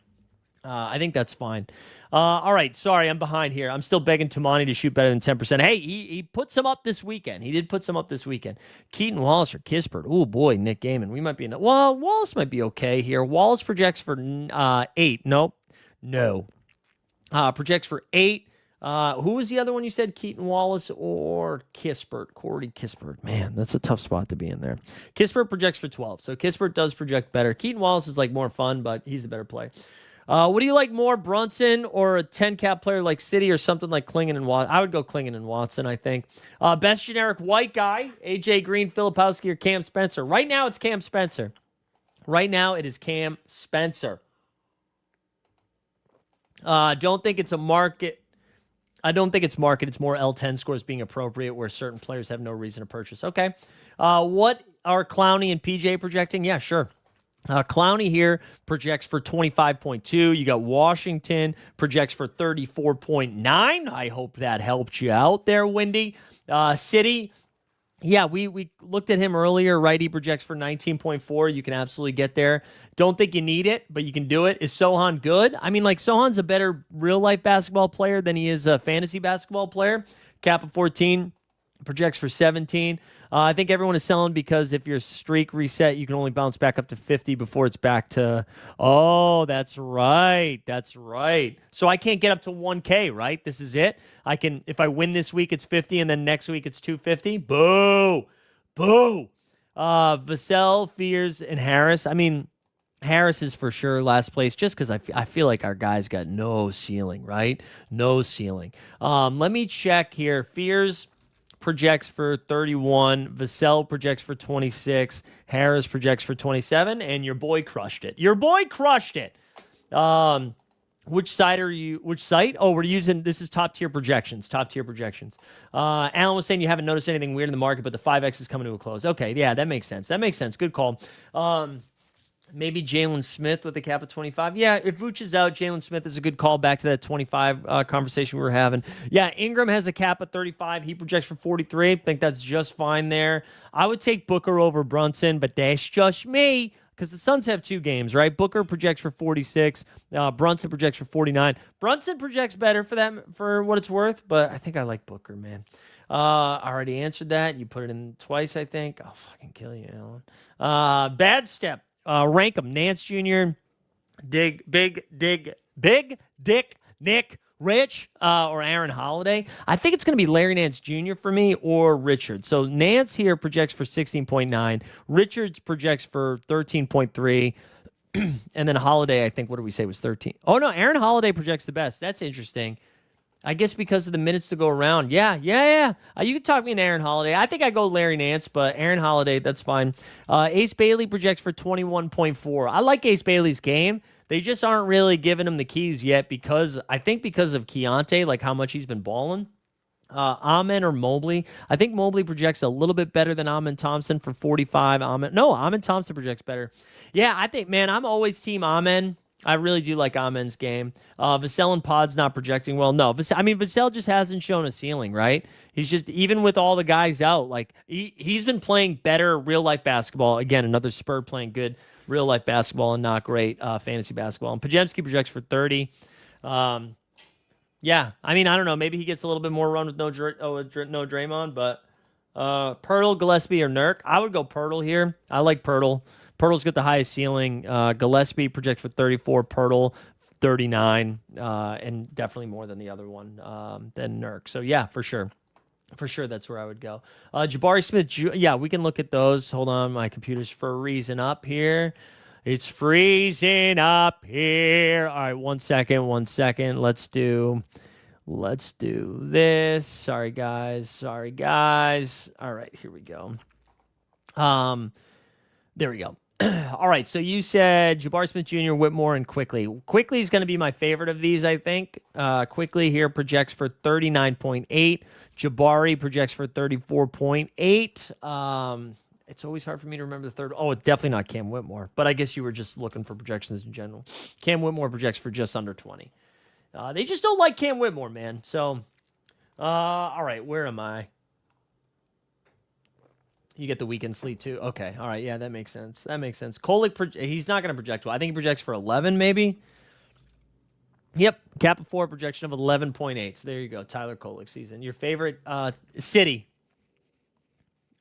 I think that's fine. All right. Sorry, I'm behind here. I'm still begging Tamani to shoot better than 10%. Hey, he put some up this weekend. He did put some up this weekend. Keaton Wallace or Kispert. Oh, boy, Nick Gaiman. We might be in. Well, Wallace might be okay here. Wallace projects for 8. Nope. No. Projects for 8. Who was the other one you said? Keaton Wallace or Kispert? Cordy Kispert. Man, that's a tough spot to be in there. Kispert projects for 12. So Kispert does project better. Keaton Wallace is like more fun, but he's a better play. What do you like more, Brunson or a 10 cap player like City or something like Klingon and Watson? I would go Klingon and Watson, I think. Best generic white guy, AJ Green, Filipowski, or Cam Spencer. Right now, it's Cam Spencer. Right now, it is Cam Spencer. Don't think it's a market. I don't think it's market. It's more L10 scores being appropriate where certain players have no reason to purchase. Okay. What are Clowney and PJ projecting? Yeah, sure. Clowney here projects for 25.2. You got Washington projects for 34.9. I hope that helped you out there, Wendy. City Yeah, we looked at him earlier, right? He projects for 19.4. You can absolutely get there. Don't think you need it, but you can do it. Is Sohan good? I mean, like, Sohan's a better real life basketball player than he is a fantasy basketball player. Cap of 14, projects for 17. I think everyone is selling because if your streak reset, you can only bounce back up to 50 before it's back to. Oh, that's right. That's right. So I can't get up to 1K, right? This is it. I can, if I win this week, it's 50, and then next week it's 250. Boo. Boo. Vassell, Fears, and Harris. I mean, Harris is for sure last place just because I feel like our guy's got no ceiling, right? No ceiling. Let me check here. Fears projects for 31. Vassell projects for 26. Harris projects for 27. And your boy crushed it. Your boy crushed it. Which site are you? Which site? Oh, we're using, this is top tier projections. Top tier projections. Alan was saying you haven't noticed anything weird in the market, but the 5X is coming to a close. Okay, yeah, that makes sense. That makes sense. Good call. Maybe Jalen Smith with a cap of 25. Yeah, if Vooch is out, Jalen Smith is a good call back to that 25 conversation we were having. Yeah, Ingram has a cap of 35. He projects for 43. I think that's just fine there. I would take Booker over Brunson, but that's just me because the Suns have 2 games, right? Booker projects for 46. Brunson projects for 49. Brunson projects better for that, for what it's worth, but I think I like Booker, man. I already answered that. You put it in twice, I think. I'll fucking kill you, Alan. Bad step. Rank them: Nance Jr., Big Dick Nick Rich, or Aaron Holiday. I think it's going to be Larry Nance Jr. for me or Richard. So Nance here projects for 16.9. Richards projects for 13.3. And then Holiday, I think, what did we say was 13? Oh, no, Aaron Holiday projects the best. That's interesting. I guess because of the minutes to go around. Yeah. You can talk me into Aaron Holiday. I think I go Larry Nance, but Aaron Holiday, that's fine. Ace Bailey projects for 21.4. I like Ace Bailey's game. They just aren't really giving him the keys yet because of Keontae, like how much he's been balling. Amen or Mobley. I think Mobley projects a little bit better than Amen Thompson for 45. Amen Thompson projects better. Yeah, I think, man, I'm always team Amen. I really do like Amen's game. Vassell and Pod's not projecting well. No, Vassell just hasn't shown a ceiling, right? He's just, even with all the guys out, like he's been playing better real life basketball. Again, another Spur playing good real life basketball and not great fantasy basketball. And Pajemski projects for 30. Yeah, I don't know. Maybe he gets a little bit more run with no Draymond, but Pirtle, Gillespie, or Nurk. I would go Pirtle here. I like Pirtle. Pirtle's got the highest ceiling. Gillespie projects for 34. Pirtle 39, and definitely more than the other one, than Nurk. So yeah, for sure. For sure, that's where I would go. Jabari Smith, yeah, we can look at those. Hold on, my computer's freezing up here. It's freezing up here. All right, 1 second. Let's do this. Sorry, guys. All right, here we go. There we go. All right, so you said Jabari Smith Jr., Whitmore, and Quickly. Quickly is going to be my favorite of these, I think. Quickly here projects for 39.8. Jabari projects for 34.8. It's always hard for me to remember the third. Oh, it's definitely not Cam Whitmore, but I guess you were just looking for projections in general. Cam Whitmore projects for just under 20. They just don't like Cam Whitmore, man. So, all right, where am I? You get the weekend sleep too. Okay. All right. Yeah, that makes sense. Kolek, he's not going to project well. I think he projects for 11, maybe. Yep. Cap of 4, projection of 11.8. So there you go. Tyler Kolek season. Your favorite city.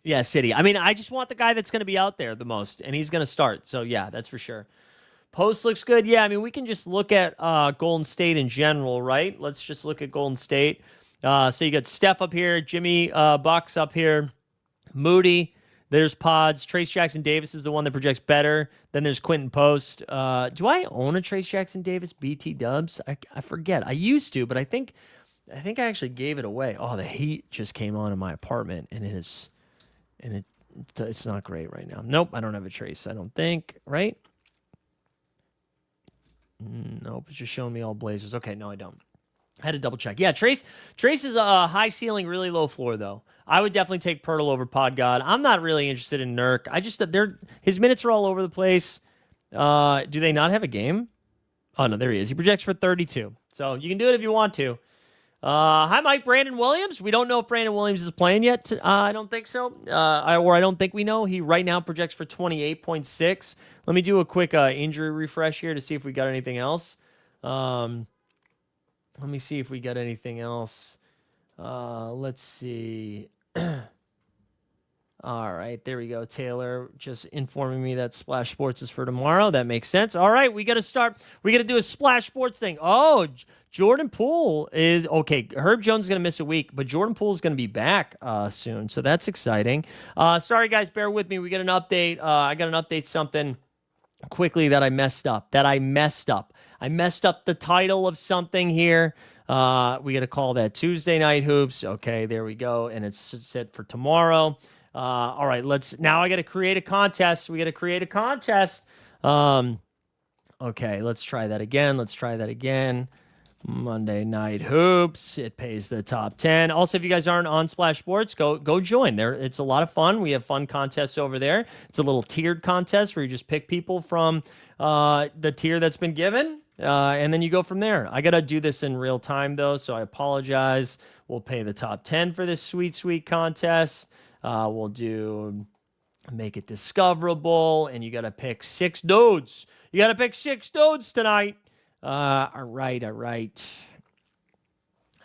Yeah, city. I just want the guy that's going to be out there the most, and he's going to start. So yeah, that's for sure. Post looks good. Yeah, we can just look at Golden State in general, right? Let's just look at Golden State. So you got Steph up here, Jimmy Bucks up here. Moody, there's Pods. Trace Jackson Davis is the one that projects better. Then there's Quentin Post. Do I own a Trace Jackson Davis BT Dubs? I forget. I used to, but I think I actually gave it away. Oh, the heat just came on in my apartment, and it's not great right now. Nope, I don't have a Trace. I don't think, right? Nope, it's just showing me all Blazers. Okay, no, I don't. I had to double check. Yeah, Trace is a high ceiling, really low floor, though. I would definitely take Pirtle over Pod God. I'm not really interested in Nurk. His minutes are all over the place. Do they not have a game? Oh, no, there he is. He projects for 32. So you can do it if you want to. Hi, Mike. Brandon Williams. We don't know if Brandon Williams is playing yet. I don't think so. I don't think we know. He right now projects for 28.6. Let me do a quick injury refresh here to see if we got anything else. Let me see if we got anything else. Let's see. All right, there we go. Taylor just informing me that Splash Sports is for tomorrow. That makes sense. All right, we got to start. We got to do a Splash Sports thing. Oh, Jordan Poole is okay. Herb Jones is going to miss a week, but Jordan Poole is going to be back soon, so that's exciting. Sorry, guys, bear with me. We got an update. I got an update something quickly that I messed up. I messed up the title of something here. We got to call that Tuesday Night Hoops. Okay, there we go, and it's set for tomorrow. All right, now I got to create a contest. We got to create a contest. Okay, let's try that again. Monday Night Hoops. It pays the top 10. Also, if you guys aren't on Splash Sports, go join there. It's a lot of fun. We have fun contests over there. It's a little tiered contest where you just pick people from the tier that's been given, and then you go from there. I got to do this in real time, though, so I apologize. We'll pay the top 10 for this sweet, sweet contest. We'll make it discoverable, and you got to pick 6 dudes. You got to pick 6 dudes tonight. All right.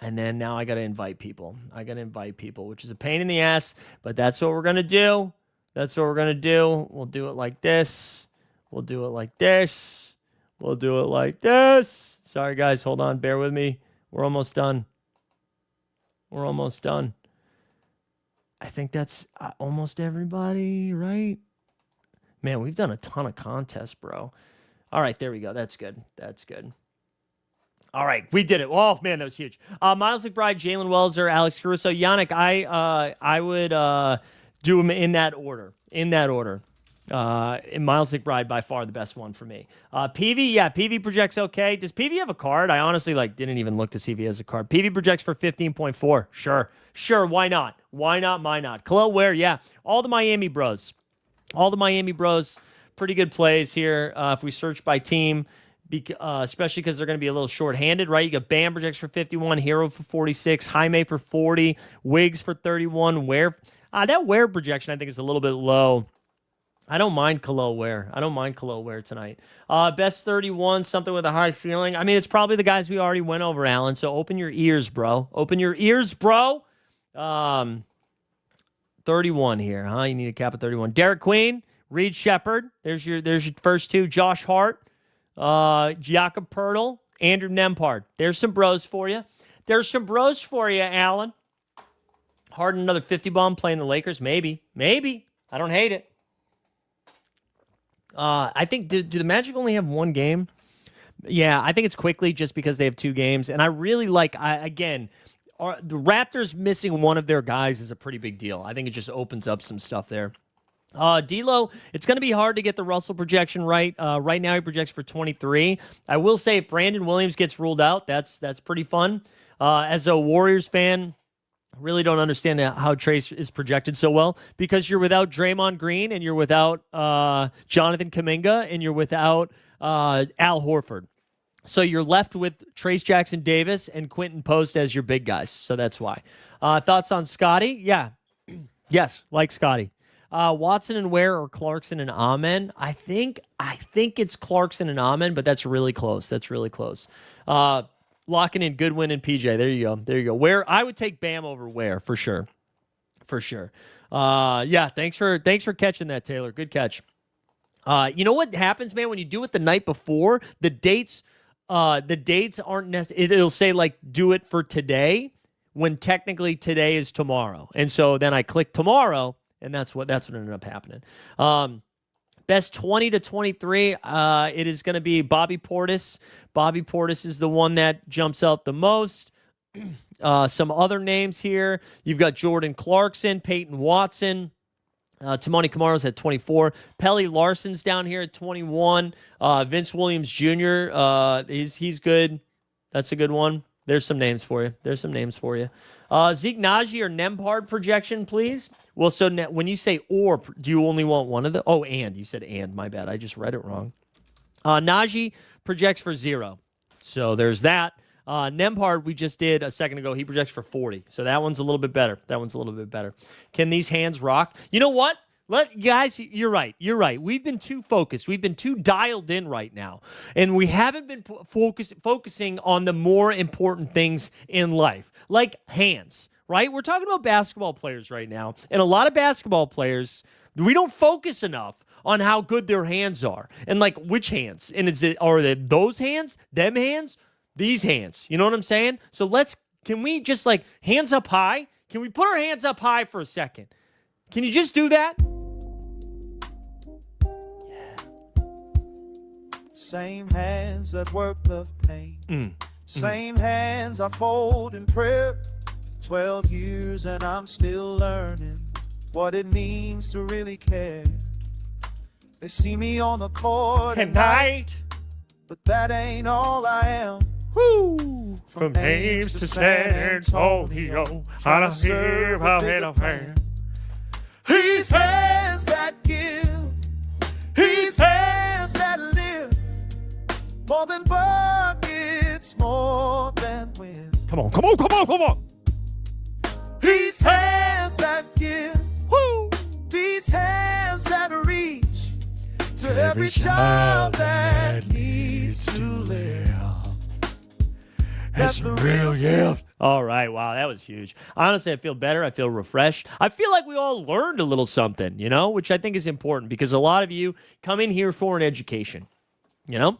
And then now I got to invite people. Which is a pain in the ass, but that's what we're going to do. We'll do it like this. We'll do it like this. Sorry, guys. Hold on. Bear with me. We're almost done. I think that's almost everybody, right? Man, we've done a ton of contests, bro. All right, there we go. That's good. All right, we did it. Oh, man, that was huge. Miles McBride, Jalen Welser, Alex Caruso, Yannick. I would do them in that order. Miles McBride, by far the best one for me. PV projects okay. Does PV have a card? I honestly didn't even look to see if he has a card. PV projects for 15.4. Sure, why not? Khalil Ware, yeah. All the Miami bros. Pretty good plays here. If we search by team, especially because they're going to be a little short-handed, right? You got Bam projects for 51, Hero for 46, Jaime for 40, Wiggs for 31. Ware, that Ware projection I think is a little bit low. I don't mind Khalil Ware tonight. Best 31, something with a high ceiling. I mean, it's probably the guys we already went over, Alan. So open your ears, bro. 31 here, huh? You need a cap of 31. Derek Queen, Reed Shepard. There's your first 2. Josh Hart, Jakob Pertl, Andrew Nembhard. There's some bros for you. Alan. Harden another 50 bomb playing the Lakers. Maybe. I don't hate it. I think, do the Magic only have 1 game? Yeah, I think it's quickly just because they have 2 games. And I really the Raptors missing one of their guys is a pretty big deal. I think it just opens up some stuff there. D'Lo, it's going to be hard to get the Russell projection right. Right now he projects for 23. I will say if Brandon Williams gets ruled out, that's pretty fun. As a Warriors fan, really don't understand how Trace is projected so well because you're without Draymond Green and you're without Jonathan Kuminga and you're without Al Horford. So you're left with Trace Jackson Davis and Quentin Post as your big guys. So that's why. Thoughts on Scotty? Yeah. Yes, like Scotty. Watson and Ware or Clarkson and Amen? I think it's Clarkson and Amen, but that's really close. Locking in Goodwin and PJ. There you go. Where I would take Bam over Ware for sure. Yeah. Thanks for catching that, Taylor. Good catch. You know what happens, man? When you do it the night before, the dates aren't necessary. It'll say do it for today when technically today is tomorrow, and so then I click tomorrow, and that's what ended up happening. Best 20 to 23, it is going to be Bobby Portis. Bobby Portis is the one that jumps out the most. Some other names here. You've got Jordan Clarkson, Peyton Watson. Timoni Kamaro's at 24. Pelly Larson's down here at 21. Vince Williams Jr., he's good. That's a good one. There's some names for you. Zeke Naji or Nembhard projection, please. Well, so when you say or, do you only want one of the? Oh, and. You said and. My bad. I just read it wrong. Naji projects for 0. So there's that. Nembhard, we just did a second ago. He projects for 40. So that one's a little bit better. Can these hands rock? You know what? Guys, you're right. We've been too focused. We've been too dialed in right now. And we haven't been focusing on the more important things in life, like hands, right? We're talking about basketball players right now. And a lot of basketball players, we don't focus enough on how good their hands are. And like which hands? And are they those hands, them hands, these hands? You know what I'm saying? So can we just like hands up high? Can we put our hands up high for a second? Can you just do that?
Same hands that work the pain. Same hands I fold in prayer. 12 years and I'm still learning what it means to really care. They see me on the court
at night,
but that ain't all I am.
Woo! From Ames to San Antonio, I don't serve a bit of hand.
These hands that give, these hands that live, more than buckets, more than wind.
Come on.
These hands that give,
woo!
These hands that reach to every child that needs to live.
That's the real gift. All right. Wow, that was huge. Honestly, I feel better. I feel refreshed. I feel like we all learned a little something, which I think is important because a lot of you come in here for an education, Now,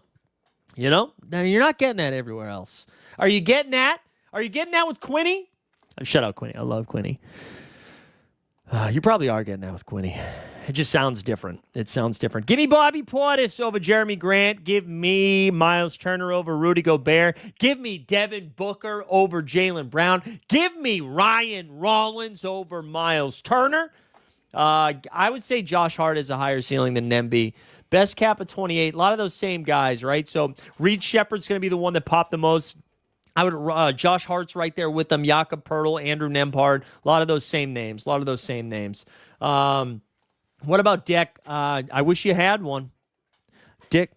you're not getting that everywhere else. Are you getting that? Are you getting that with Quinny? Shut out, Quinny. I love Quinny. You probably are getting that with Quinny. It just sounds different. Give me Bobby Portis over Jeremy Grant. Give me Miles Turner over Rudy Gobert. Give me Devin Booker over Jaylen Brown. Give me Ryan Rollins over Miles Turner. I would say Josh Hart has a higher ceiling than Nemby. Best cap of 28. A lot of those same guys, right? So Reed Shepherd's going to be the one that popped the most. I would Josh Hart's right there with them. Jakob Pertl, Andrew Nembhard. A lot of those same names. What about Dick? I wish you had one. Dick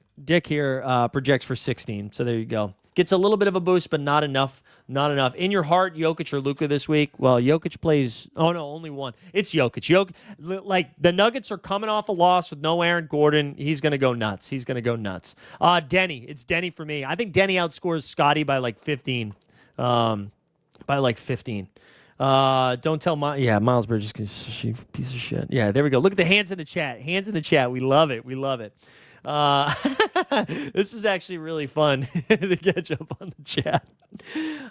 here projects for 16. So there you go. Gets a little bit of a boost, but not enough. In your heart, Jokic or Luka this week? Well, Jokic plays. Oh no, only one. It's Jokic. Like the Nuggets are coming off a loss with no Aaron Gordon. He's gonna go nuts. Denny. It's Denny for me. I think Denny outscores Scotty by like 15. Don't tell Miles Bridges because she's a piece of shit. Yeah, there we go. Look at the hands in the chat. We love it. This is actually really fun to catch up on the chat.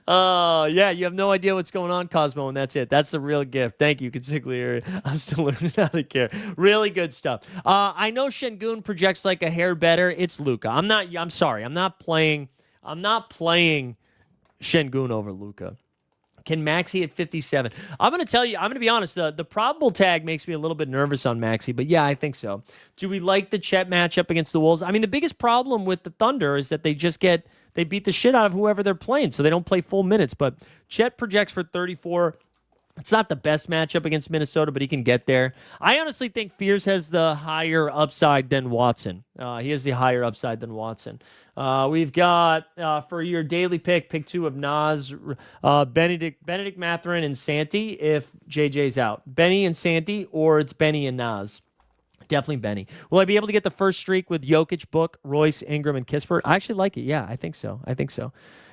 You have no idea what's going on, Cosmo, and that's it. That's the real gift. Thank you, Consigliere. I'm still learning how to care. Really good stuff. I know Şengün projects like a hair better. It's Luka. I'm sorry. I'm not playing Şengün over Luka. Can Maxey at 57? I'm going to be honest, the probable tag makes me a little bit nervous on Maxey, but yeah, I think so. Do we like the Chet matchup against the Wolves? I mean, the biggest problem with the Thunder is that they beat the shit out of whoever they're playing, so they don't play full minutes, but Chet projects for 34. It's not the best matchup against Minnesota, but he can get there. I honestly think Fears has the higher upside than Watson. He has the higher upside than Watson. We've got, for your daily pick 2 of Nas, Benedict Mathurin, and Santi if JJ's out. Benny and Santi, or it's Benny and Nas. Definitely Benny. Will I be able to get the first streak with Jokic, Book, Royce, Ingram, and Kispert? I actually like it. Yeah, I think so.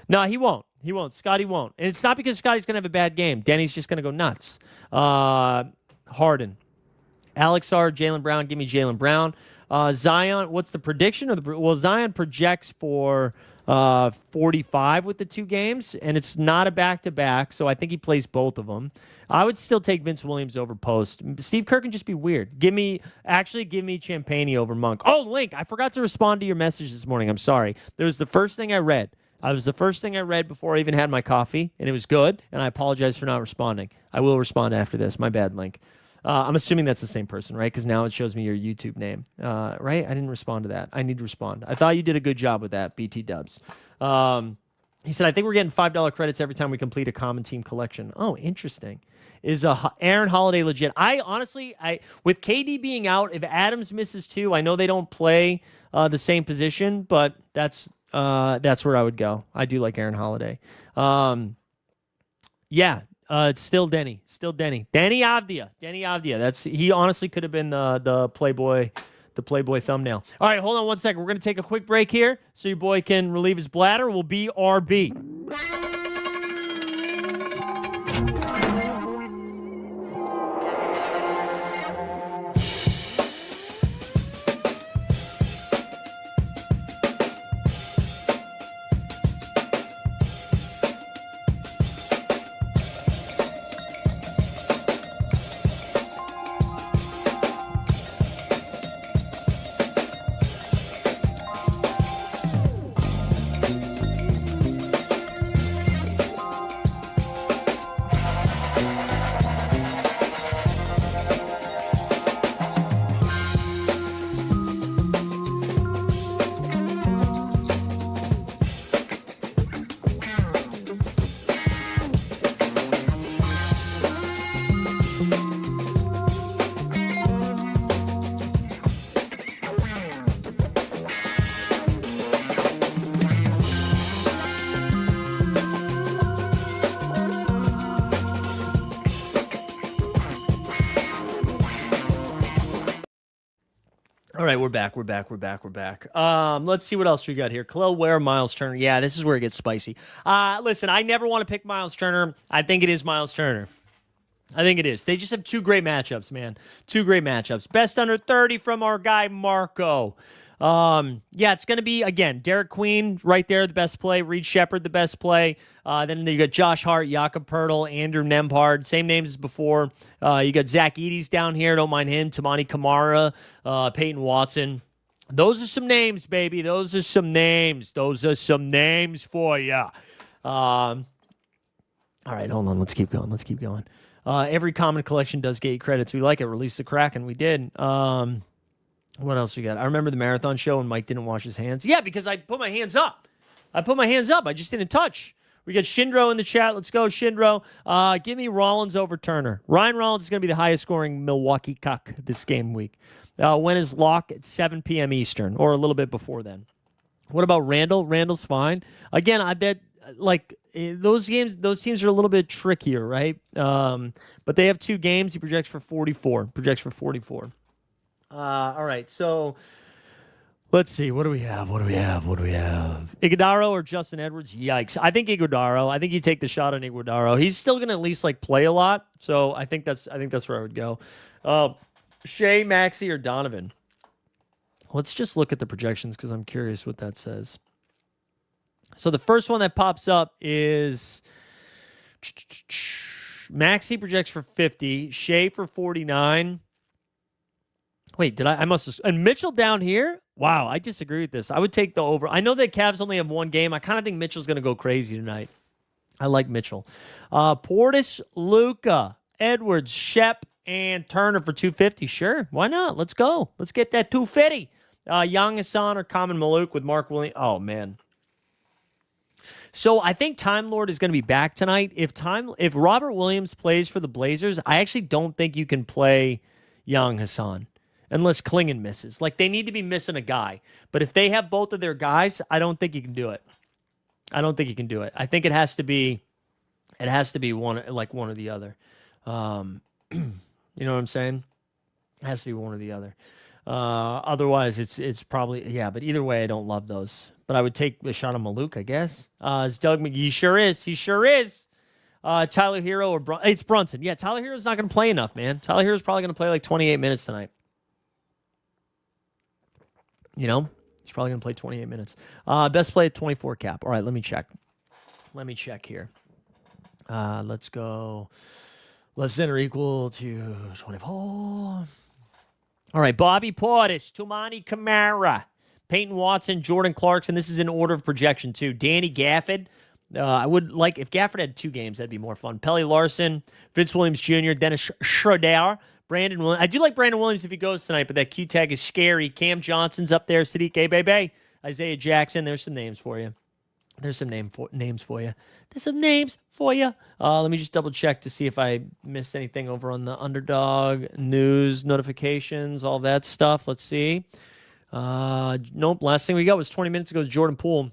No, he won't. Scotty won't. And it's not because Scotty's going to have a bad game. Denny's just going to go nuts. Harden. Alex R., Jaylen Brown. Give me Jaylen Brown. Zion, what's the prediction? Zion projects for 45 with the 2 games, and it's not a back-to-back, so I think he plays both of them. I would still take Vince Williams over Post. Steve Kerr can just be weird. Give me Champagny over Monk. Oh, Link, I forgot to respond to your message this morning. I'm sorry. That was the first thing I read. Before I even had my coffee, and it was good, and I apologize for not responding. I will respond after this. My bad, Link. I'm assuming that's the same person, right? Because now it shows me your YouTube name, right? I didn't respond to that. I need to respond. I thought you did a good job with that, BT Dubs. He said, I think we're getting $5 credits every time we complete a common team collection. Oh, interesting. Is Aaron Holiday legit? With KD being out, if Adams misses 2, I know they don't play the same position, but that's That's where I would go. I do like Aaron Holiday. Yeah, it's still Denny. Still Denny. Denny Avdia. Denny Avdia. He honestly could have been the Playboy thumbnail. All right, hold on one second. We're gonna take a quick break here so your boy can relieve his bladder. We'll be RB. All right, we're back. Let's see what else we got here. Khalil Ware, Miles Turner. Yeah, this is where it gets spicy. Listen, I never want to pick Miles Turner. I think it is Miles Turner. I think it is. They just have two great matchups, man. Two great matchups. Best under 30 from our guy, Marco. Yeah, it's going to be, again, Derek Queen right there, the best play. Reed Shepard, the best play. Then you got Josh Hart, Jakob Pertl, Andrew Nembhard. Same names as before. You got Zach Edey's down here. Don't mind him. Tamani Kamara, Peyton Watson. Those are some names, baby. Those are some names for you. All right, hold on. Let's keep going. Every common collection does get you credits. We like it. Release the Kraken. We did. What else we got? I remember the marathon show when Mike didn't wash his hands. Yeah, because I put my hands up. I just didn't touch. We got Shindro in the chat. Let's go, Shindro. Give me Rollins over Turner. Ryan Rollins is going to be the highest scoring Milwaukee Cuck this game week. When is lock? At 7 p.m. Eastern, or a little bit before then. What about Randall? Randall's fine. Again, I bet those teams are a little bit trickier, right? But they have two games. He projects for 44. All right, so let's see. What do we have? Iguodaro or Justin Edwards? Yikes. I think Iguodaro. I think you take the shot on Iguodaro. He's still going to at least play a lot, so I think that's where I would go. Shea, Maxey, or Donovan? Let's just look at the projections because I'm curious what that says. So the first one that pops up is Maxey projects for 50, Shea for 49. Wait, I must have... And Mitchell down here? Wow, I disagree with this. I would take the over. I know that Cavs only have one game. I kind of think Mitchell's going to go crazy tonight. I like Mitchell. Portis, Luka, Edwards, Shep, and Turner for 250. Sure, why not? Let's go. Let's get that 250. Young Hassan or Common Maluk with Mark Williams. Oh, man. So I think Time Lord is going to be back tonight. If Robert Williams plays for the Blazers, I actually don't think you can play Young Hassan. Unless Klingon misses. They need to be missing a guy. But if they have both of their guys, I don't think you can do it. I think it has to be one or the other. You know what I'm saying? It has to be one or the other. Otherwise, it's probably, yeah, but either way, I don't love those. But I would take a shot on Maluk, I guess. It's Doug McGee. He sure is. Tyler Hero or it's Brunson. Yeah, Tyler Hero's not going to play enough, man. Tyler Hero's probably going to play 28 minutes tonight. You know, he's probably going to play 28 minutes. Best play at 24 cap. All right, let me check here. Let's go. Less than or equal to 24. All right, Bobby Portis, Tumani Kamara, Peyton Watson, Jordan Clarkson. This is in order of projection, too. Danny Gafford. I would like, if Gafford had 2 games, that'd be more fun. Pelly Larson, Vince Williams Jr., Dennis Schroeder, Brandon Williams. I do like Brandon Williams if he goes tonight, but that Q tag is scary. Cam Johnson's up there. Sadiq Bebe, Isaiah Jackson. There's some names for you. Let me just double check to see if I missed anything over on the Underdog news notifications, all that stuff. Let's see. Nope. Last thing we got was 20 minutes ago. Jordan Poole.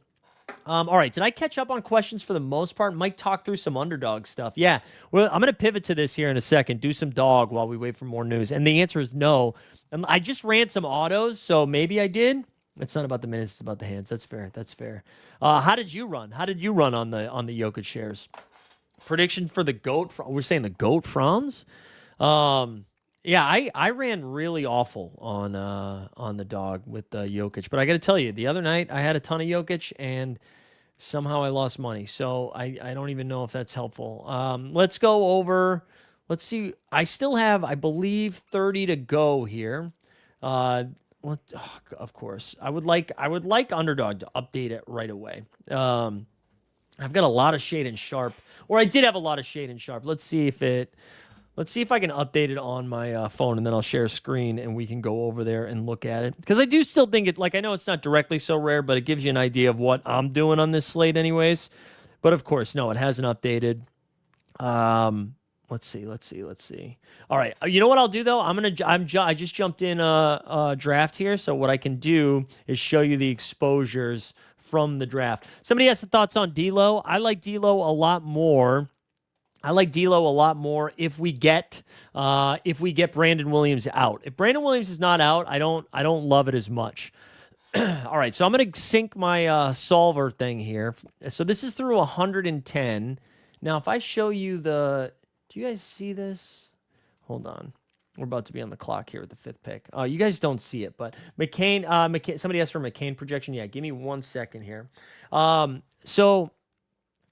All right, did I catch up on questions for the most part? Mike talked through some underdog stuff. Yeah, well, I'm going to pivot to this here in a second, do some dog while we wait for more news. And the answer is no. I just ran some autos, so maybe I did. It's not about the minutes, it's about the hands. That's fair. That's fair. How did you run? How did you run on the Jokic shares? Prediction for the GOAT. We're saying the GOAT Franz? Yeah, I ran really awful on the dog with Jokic. But I got to tell you, the other night I had a ton of Jokic and somehow I lost money. So I don't even know if that's helpful. Let's go over. Let's see. I still have, I believe, 30 to go here. Of course, I would like Underdog to update it right away. I've got a lot of shade and sharp, or I did have a lot of shade and sharp. Let's see if I can update it on my phone, and then I'll share a screen and we can go over there and look at it. Because I do still think it, like, I know it's not directly so rare, but it gives you an idea of what I'm doing on this slate anyways. But of course, no, it hasn't updated. Let's see. All right. You know what I'll do though? I just jumped in a draft here. So what I can do is show you the exposures from the draft. Somebody has the thoughts on D'Lo. I like D'Lo a lot more. If we get Brandon Williams out. If Brandon Williams is not out, I don't love it as much. All right, so I'm going to sync my solver thing here. So this is through 110. Now, if I show you do you guys see this? Hold on. We're about to be on the clock here with the fifth pick. You guys don't see it, but McCain, somebody asked for McCain projection. Yeah, give me 1 second here. So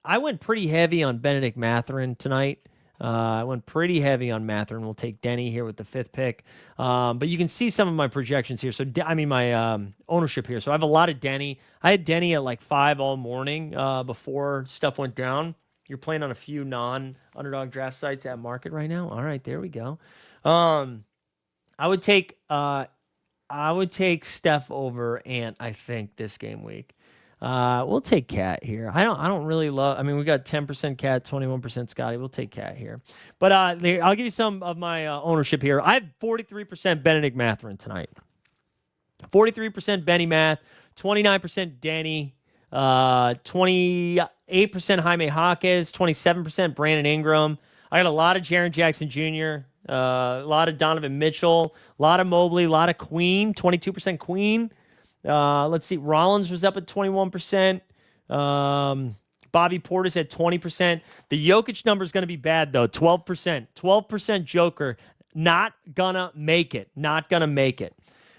I went pretty heavy on Benedict Mathurin tonight. I went pretty heavy on Mathurin. We'll take Denny here with the fifth pick. But you can see some of my projections here. So, my ownership here. So I have a lot of Denny. I had Denny at like 5 all morning before stuff went down. You're playing on a few non-underdog draft sites at market right now. All right, there we go. I would take Steph over Ant, I think, this game week. We'll take Cat here. I don't really love. I mean, we got 10% Cat, 21% Scotty. We'll take Cat here. But I'll give you some of my ownership here. I have 43% Benedict Mathurin tonight. 43% Benny Math, 29% Denny, 28% Jaime Jaquez, 27% Brandon Ingram. I got a lot of Jaren Jackson Jr., a lot of Donovan Mitchell, a lot of Mobley, a lot of Queen, 22% Queen. Let's see. Rollins was up at 21%. Bobby Portis at 20%. The Jokic number is going to be bad, though. 12%. 12% Joker. Not gonna make it.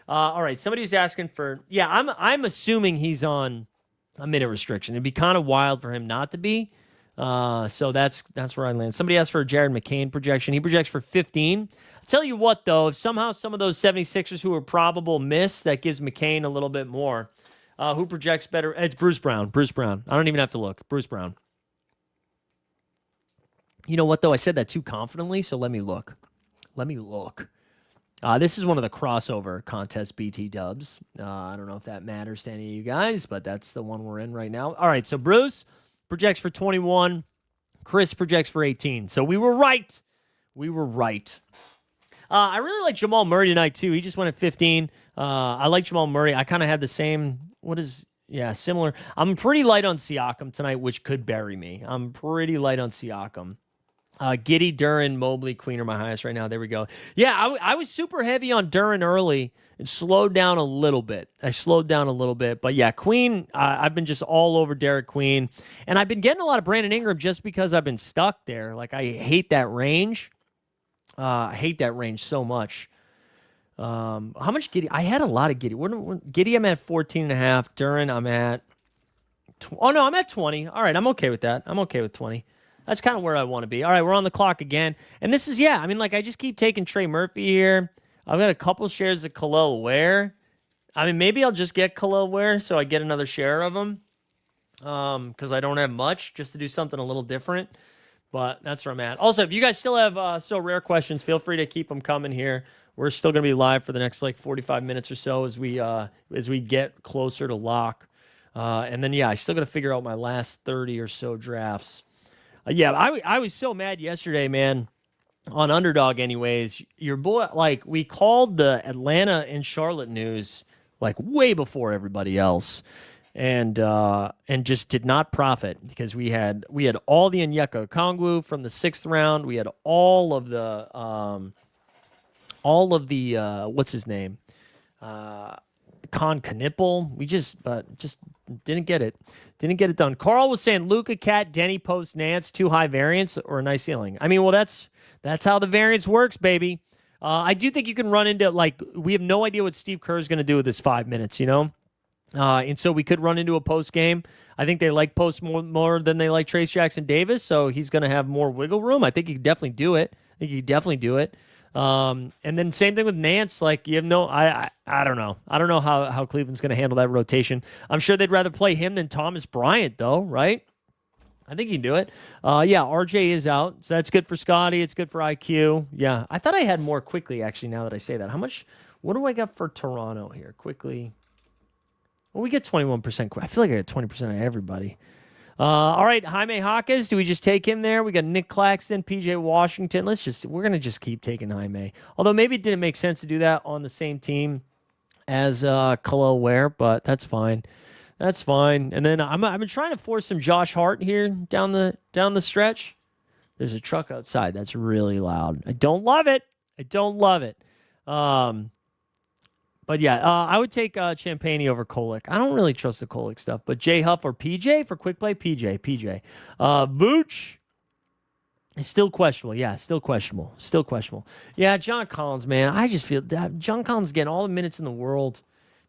All right. Somebody was asking for. Yeah, I'm assuming he's on a minute restriction. It'd be kind of wild for him not to be. So that's where I land. Somebody asked for a Jared McCain projection. He projects for 15. I'll tell you what, though, if somehow some of those 76ers who are probable miss, that gives McCain a little bit more. Who projects better? It's Bruce Brown. I don't even have to look. Bruce Brown. You know what, though? I said that too confidently, so let me look. This is one of the crossover contest BT dubs. I don't know if that matters to any of you guys, but that's the one we're in right now. All right, so Bruce projects for 21. Chris projects for 18. So we were right. I really like Jamal Murray tonight, too. He just went at 15. I like Jamal Murray. I kind of had the same, similar. I'm pretty light on Siakam tonight, which could bury me. I'm pretty light on Siakam. Giddey, Duran, Mobley, Queen are my highest right now. There we go. Yeah, I was super heavy on Duran early and slowed down a little bit. But yeah, Queen, I've been just all over Derek Queen. And I've been getting a lot of Brandon Ingram just because I've been stuck there. Like, I hate that range. I hate that range so much. How much Giddey? I had a lot of Giddey. Giddey, I'm at 14.5. Duran, I'm at... I'm at 20. All right, I'm okay with that. I'm okay with 20. That's kind of where I want to be. All right, we're on the clock again. And this is, I just keep taking Trey Murphy here. I've got a couple shares of Khalil Ware. Maybe I'll just get Khalil Ware so I get another share of him because I don't have much, just to do something a little different. But that's where I'm at. Also, if you guys still have So Rare questions, feel free to keep them coming here. We're still going to be live for the next 45 minutes or so as we get closer to lock. And then, I still got to figure out my last 30 or so drafts. I was so mad yesterday, man, on Underdog anyways. Your boy, we called the Atlanta and Charlotte news, way before everybody else. and just did not profit because we had all the Onyeka Okongwu from the 6th round. We had all of the what's his name, Con Knipple. We just didn't get it. Didn't get it done. Carl was saying Luca, Cat, Denny, Post, Nance, too high variance or a nice ceiling. I mean, well, that's how the variance works, baby. I do think you can run into, like, we have no idea what Steve Kerr is going to do with this 5 minutes, and so we could run into a post game. I think they like Post more than they like Trace Jackson Davis, so he's going to have more wiggle room. I think he could definitely do it. And then same thing with Nance. Like, you have I don't know. I don't know how Cleveland's going to handle that rotation. I'm sure they'd rather play him than Thomas Bryant, though, right? I think he can do it. Yeah, RJ is out, so that's good for Scotty. It's good for IQ. Yeah, I thought I had more quickly, actually, now that I say that. What do I got for Toronto here? Quickly. Well, we get 21%. I feel like I got 20% of everybody. All right, Jaime Jaquez. Do we just take him there? We got Nick Claxton, PJ Washington. We're going to just keep taking Jaime. Although maybe it didn't make sense to do that on the same team as Khalil Ware, but that's fine. That's fine. And then I've been trying to force some Josh Hart here down the stretch. There's a truck outside that's really loud. I don't love it. But yeah, I would take Champagne over Kolick. I don't really trust the Kolick stuff. But J Huff or PJ for quick play? PJ. Vooch is still questionable. Yeah, still questionable. Yeah, John Collins, man. I just feel that John Collins getting all the minutes in the world.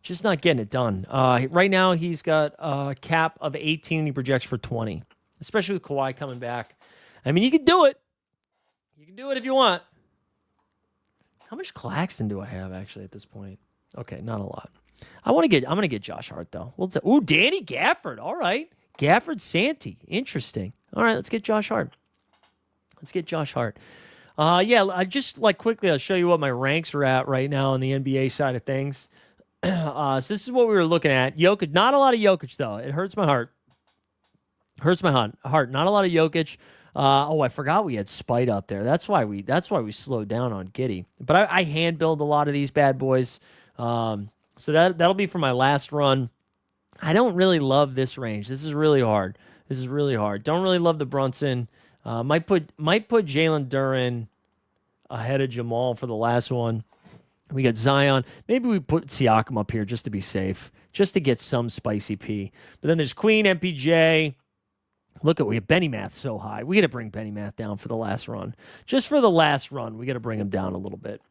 Just not getting it done. Right now, he's got a cap of 18. He projects for 20, especially with Kawhi coming back. I mean, you can do it. You can do it if you want. How much Claxton do I have, actually, at this point? Okay, not a lot. I'm going to get Josh Hart, though. Ooh, Danny Gafford. All right. Gafford Santee. Interesting. All right, let's get Josh Hart. Yeah, I just, quickly, I'll show you what my ranks are at right now on the NBA side of things. So this is what we were looking at. Jokic, not a lot of Jokic, though. It hurts my heart. Not a lot of Jokic. I forgot we had Spite up there. That's why we slowed down on Giddey. But I hand build a lot of these bad boys. So that'll be for my last run. I don't really love this range. This is really hard. Don't really love the Brunson. Might put Jalen Duren ahead of Jamal for the last one. We got Zion. Maybe we put Siakam up here just to be safe, just to get some spicy P. But then there's Queen, MPJ. Look at, we have Benny Math so high. We got to bring Benny Math down for the last run. Just for the last run, we got to bring him down a little bit.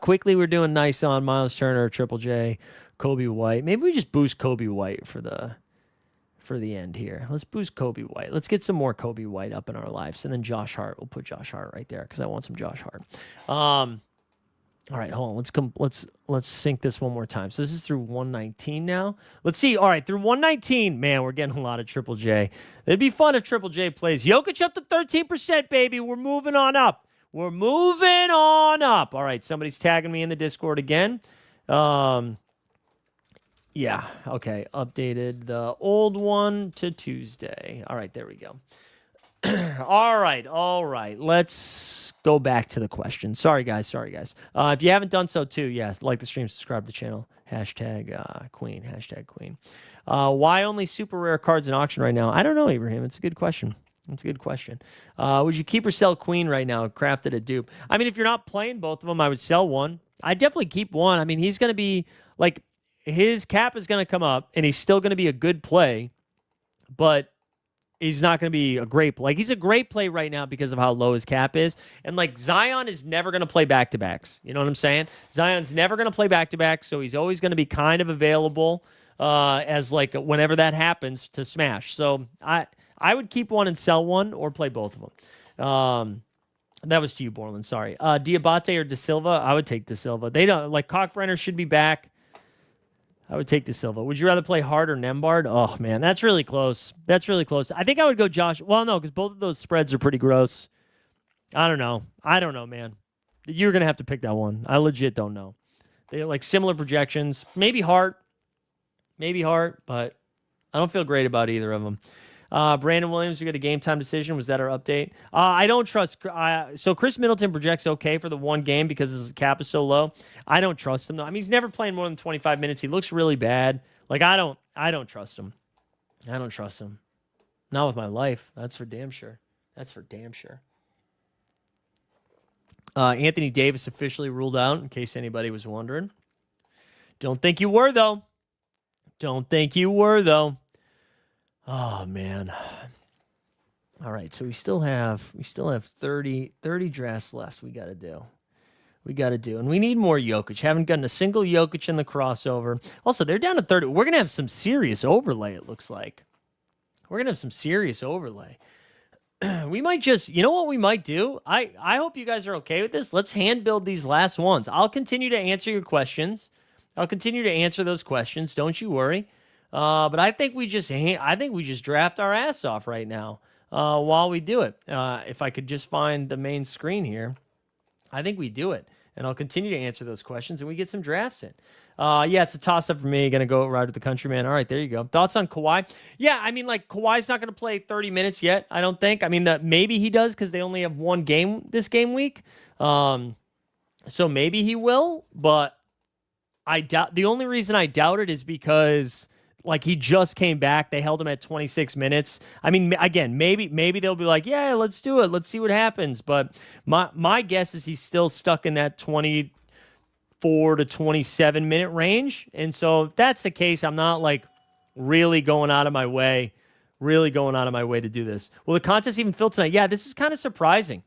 Quickly, we're doing nice on Miles Turner, Triple J, Kobe White. Maybe we just boost Kobe White for the end here. Let's boost Kobe White. Let's get some more Kobe White up in our lives. And then Josh Hart. We'll put Josh Hart right there because I want some Josh Hart. All right, hold on. Let's sync this one more time. So this is through 119 now. Let's see. All right, through 119, man, we're getting a lot of Triple J. It'd be fun if Triple J plays. Jokic up to 13%, baby. We're moving on up. All right, somebody's tagging me in the Discord again. Yeah, okay. Updated the old one to Tuesday. All right, there we go. All right. Let's go back to the question. Sorry, guys. If you haven't done so too, yes, like the stream, subscribe to the channel. #Queen. Why only super rare cards in auction right now? I don't know, Ibrahim. It's a good question. Would you keep or sell Queen right now? Crafted a dupe. I mean, if you're not playing both of them, I would sell one. I'd definitely keep one. I mean, he's going to be, his cap is going to come up, and he's still going to be a good play, but he's not going to be a great play. He's a great play right now because of how low his cap is. And, Zion is never going to play back-to-backs. You know what I'm saying? Zion's never going to play back-to-backs, so he's always going to be kind of available as, whenever that happens to smash. So I would keep one and sell one or play both of them. That was to you, Borland. Sorry. Diabate or De Silva? I would take De Silva. They don't, Cockbrenner should be back. I would take De Silva. Would you rather play Hart or Nembhard? Oh, man, that's really close. I think I would go Josh. Well, no, because both of those spreads are pretty gross. I don't know, man. You're going to have to pick that one. I legit don't know. They're similar projections. Maybe Hart, but I don't feel great about either of them. Brandon Williams, we got a game time decision. Was that our update? I don't trust. So Chris Middleton projects okay for the one game because his cap is so low. I don't trust him though. I mean, he's never playing more than 25 minutes. He looks really bad. I I don't trust him. I don't trust him. Not with my life. That's for damn sure. That's for damn sure. Anthony Davis officially ruled out, in case anybody was wondering. Don't think you were, though. Don't think you were, though. Oh, man. All right, so we still have 30 drafts left we got to do. And we need more Jokic. Haven't gotten a single Jokic in the crossover. Also, they're down to 30. We're going to have some serious overlay, it looks like. We're going to have some serious overlay. We might just, you know what we might do? I hope you guys are okay with this. Let's hand build these last ones. I'll continue to answer your questions. I'll continue to answer those questions. Don't you worry. But I think we just draft our ass off right now while we do it. If I could just find the main screen here, I think we do it. And I'll continue to answer those questions and we get some drafts in. Yeah, it's a toss-up for me. Going to go right with the countryman. All right, there you go. Thoughts on Kawhi? Yeah, I mean, like, Kawhi's not going to play 30 minutes yet, I don't think. I mean, maybe he does because they only have one game this game week. So maybe he will, but I doubt. The only reason I doubt it is because, like, he just came back. They held him at 26 minutes. I mean, again, maybe they'll be like, yeah, let's do it. Let's see what happens. But my guess is he's still stuck in that 24 to 27 minute range. And so if that's the case, I'm not like really going out of my way to do this. Will the contest even fill tonight? Yeah, this is kind of surprising.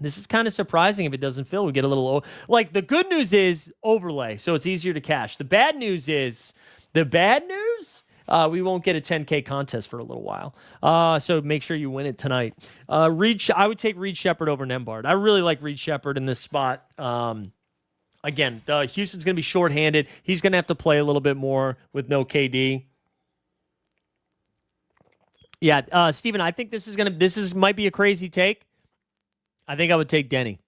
If it doesn't fill. We get a little, like, the good news is overlay, so it's easier to cash. The bad news, we won't get a 10K contest for a little while. So make sure you win it tonight. I would take Reed Shepherd over Nembhard. I really like Reed Shepherd in this spot. Again, Houston's going to be shorthanded. He's going to have to play a little bit more with no KD. Yeah, Steven, I think this might be a crazy take. I think I would take Denny.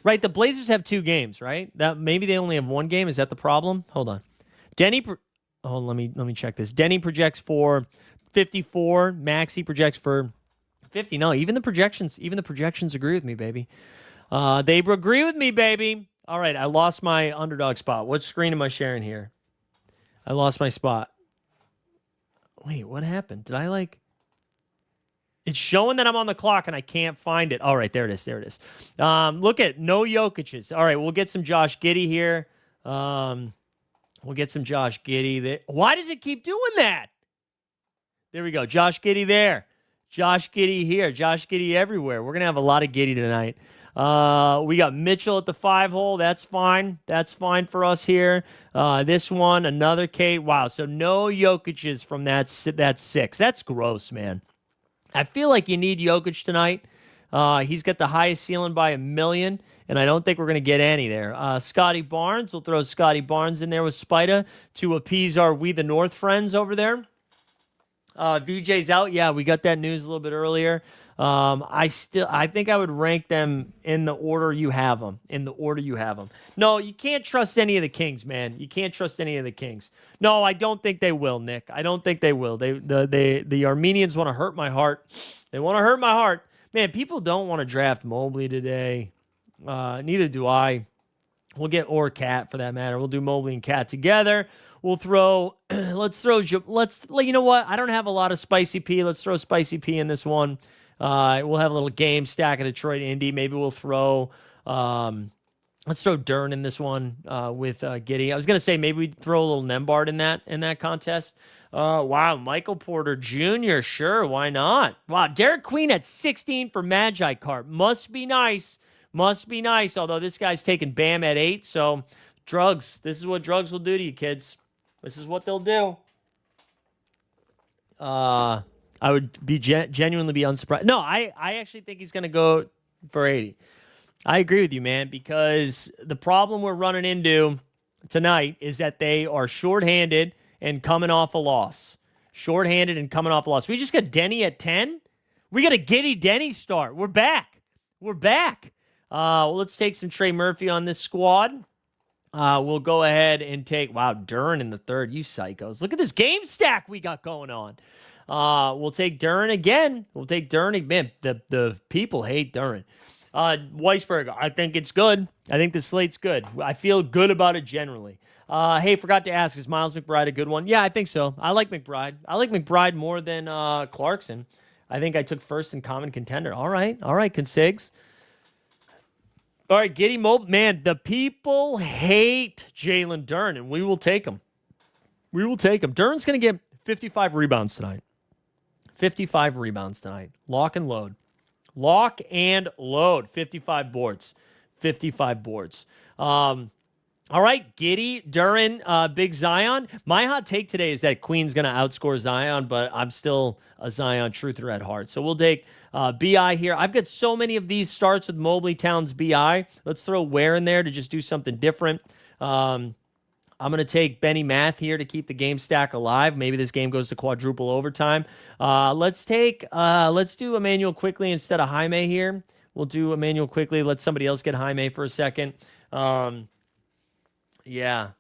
Right, the Blazers have 2 games, right? That maybe they only have 1 game. Is that the problem? Hold on. Let me check this. Denny projects for 54. Maxey projects for 50. No, even the projections agree with me, baby. They agree with me, baby. All right, I lost my underdog spot. What screen am I sharing here? I lost my spot. Wait, what happened? Did I like... It's showing that I'm on the clock and I can't find it. All right, there it is. Look at no Jokic's. All right, we'll get some Josh Giddey here. Why does it keep doing that? There we go. Josh Giddey there. Josh Giddey here. Josh Giddey everywhere. We're going to have a lot of Giddey tonight. We got Mitchell at the 5 hole. That's fine. That's fine for us here. This one, another Kate. Wow, so no Jokic's from that 6. That's gross, man. I feel like you need Jokic tonight. He's got the highest ceiling by 1 million, and I don't think we're going to get any there. Scotty Barnes, we'll throw Scotty Barnes in there with Spida to appease our We the North friends over there. VJ's out. Yeah, we got that news a little bit earlier. I think I would rank them in the order you have them. No, you can't trust any of the Kings, man. You can't trust any of the Kings. No, I don't think they will, Nick. I don't think they will. The Armenians want to hurt my heart. They want to hurt my heart. Man, people don't want to draft Mobley today. Neither do I. Or Cat for that matter. We'll do Mobley and Cat together. We'll throw, you know what? I don't have a lot of Spicy P. Let's throw Spicy P in this one. We'll have a little game stack of Detroit Indy. Maybe we'll throw, let's throw Dern in this one with Giddey. I was going to say maybe we'd throw a little Nembhard in that contest. Wow, Michael Porter Jr., sure, why not? Wow, Derek Queen at 16 for Magi Cart. Must be nice, although this guy's taking Bam at 8, so drugs. This is what drugs will do to you, kids. This is what they'll do. I would be genuinely be unsurprised. No, I actually think he's going to go for 80. I agree with you, man, because the problem we're running into tonight is that they are shorthanded and coming off a loss. We just got Denny at 10. We got a Giddey Denny start. We're back. Let's take some Trey Murphy on this squad. We'll go ahead and take, Duren in the 3rd. You psychos. Look at this game stack we got going on. We'll take Duren again. Man, the people hate Duren. Weisberg, I think it's good. I think the slate's good. I feel good about it generally. Hey, forgot to ask, is Miles McBride a good one? Yeah, I think so. I like McBride. I like McBride more than Clarkson. I think I took first in common contender. All right, consigs. All right, Giddy Mob. Man, the people hate Jalen Duren, and we will take him. We will take him. Duren's going to get 55 rebounds tonight. 55 rebounds tonight. Lock and load. Lock and load. 55 boards. 55 boards. All right, Giddy, Duren, Big Zion. My hot take today is that Queen's going to outscore Zion, but I'm still a Zion truther at heart. So we'll take BI here. I've got so many of these starts with Mobley Towns BI. Let's throw Ware in there to just do something different. I'm going to take Benny Math here to keep the game stack alive. Maybe this game goes to quadruple overtime. Let's do Emmanuel quickly instead of Jaime here. We'll do Emmanuel quickly. Let somebody else get Jaime for a second. Yeah.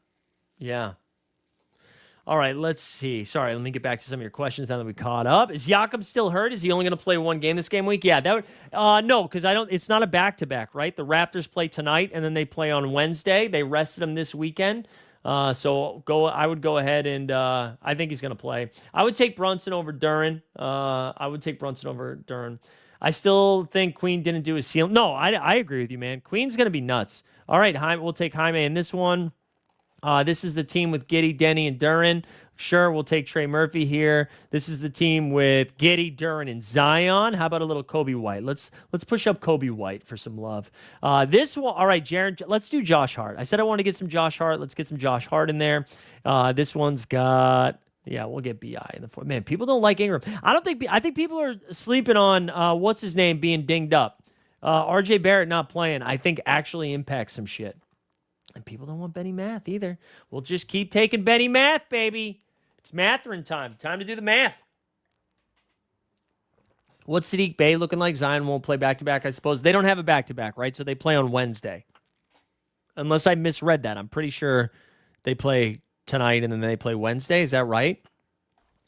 All right, let's see. Sorry, let me get back to some of your questions now that we caught up. Is Jakob still hurt? Is he only going to play one game this game week? Yeah, no, because it's not a back-to-back, right? The Raptors play tonight, and then they play on Wednesday. They rested him this weekend. I would go ahead and I think he's going to play. I would take Brunson over Duren. I still think Queen didn't do his ceiling. No, I agree with you, man. Queen's going to be nuts. All right, we'll take Jaime in this one. This is the team with Giddy, Denny, and Duren. Sure, we'll take Trey Murphy here. This is the team with Giddy, Duren, and Zion. How about a little Kobe White? Let's push up Kobe White for some love. This one, all right, Jaron. Let's do Josh Hart. I said I want to get some Josh Hart. Let's get some Josh Hart in there. This one's got. Yeah, we'll get BI in the fourth. Man, people don't like Ingram. I think people are sleeping on what's his name being dinged up. RJ Barrett not playing, I think actually impacts some shit. And people don't want Benny Math either. We'll just keep taking Benny Math, baby. It's Matherin time. Time to do the math. What's Sadiq Bey looking like? Zion won't play back-to-back, I suppose. They don't have a back-to-back, right? So they play on Wednesday. Unless I misread that. I'm pretty sure they play tonight and then they play Wednesday. Is that right?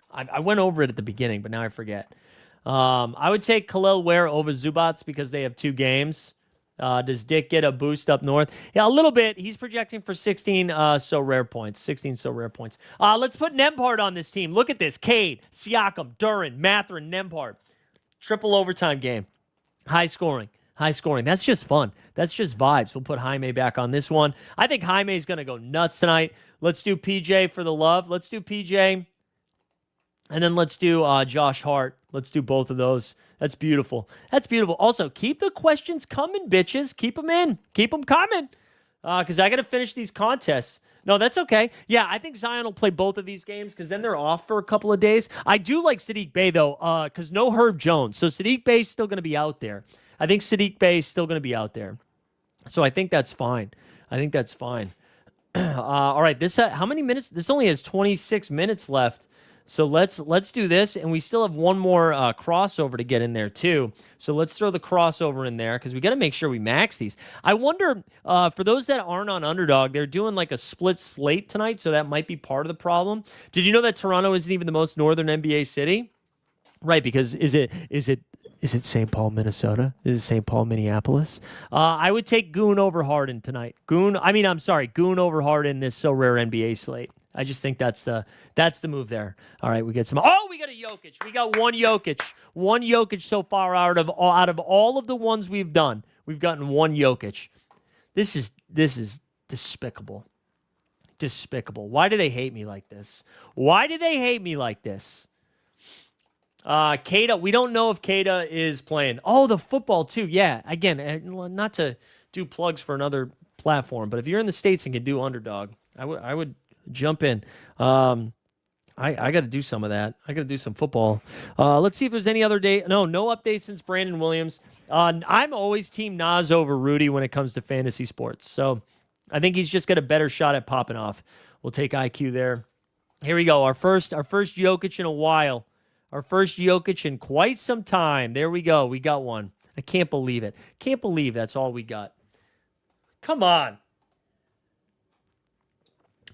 I went over it at the beginning, but now I forget. I would take Khalil Ware over Zubats because they have 2 games. Does Dick get a boost up north? Yeah, a little bit. He's projecting for 16 so rare points. 16 so rare points. Let's put Nembhard on this team. Look at this. Cade, Siakam, Duren, Matherin, Nembhard. Triple overtime game. High scoring. That's just fun. That's just vibes. We'll put Jaime back on this one. I think Jaime is going to go nuts tonight. Let's do PJ for the love. Let's do PJ. And then let's do Josh Hart. Let's do both of those. That's beautiful. Also, keep the questions coming, bitches. Keep them in. Keep them coming. Because I got to finish these contests. No, that's okay. Yeah, I think Zion will play both of these games because then they're off for a couple of days. I do like Sadiq Bey, though, because no Herb Jones. So Sadiq Bey's still going to be out there. I think Sadiq Bey's still going to be out there. So I think that's fine. All right, how many minutes? This only has 26 minutes left. So let's do this, and we still have one more crossover to get in there too. So let's throw the crossover in there because we got to make sure we max these. I wonder for those that aren't on Underdog, they're doing like a split slate tonight, so that might be part of the problem. Did you know that Toronto isn't even the most northern NBA city? Right, because is it St. Paul, Minnesota? Is it St. Paul, Minneapolis? I would take Goon over Harden tonight. Goon over Harden this so rare NBA slate. I just think that's the move there. All right, we get some. Oh, we got a Jokic. We got one Jokic. One Jokic so far out of all of the ones we've done. We've gotten one Jokic. This is despicable. Despicable. Why do they hate me like this? Keita, we don't know if Keita is playing. Oh, the football too. Yeah. Again, not to do plugs for another platform, but if you're in the States and can do Underdog, I would jump in. I got to do some of that. I got to do some football. Let's see if there's any other day. No updates since Brandon Williams. I'm always Team Nas over Rudy when it comes to fantasy sports. So I think he's just got a better shot at popping off. We'll take IQ there. Here we go. Our first Jokic in a while. Our first Jokic in quite some time. There we go. We got one. I can't believe it. Can't believe that's all we got. Come on.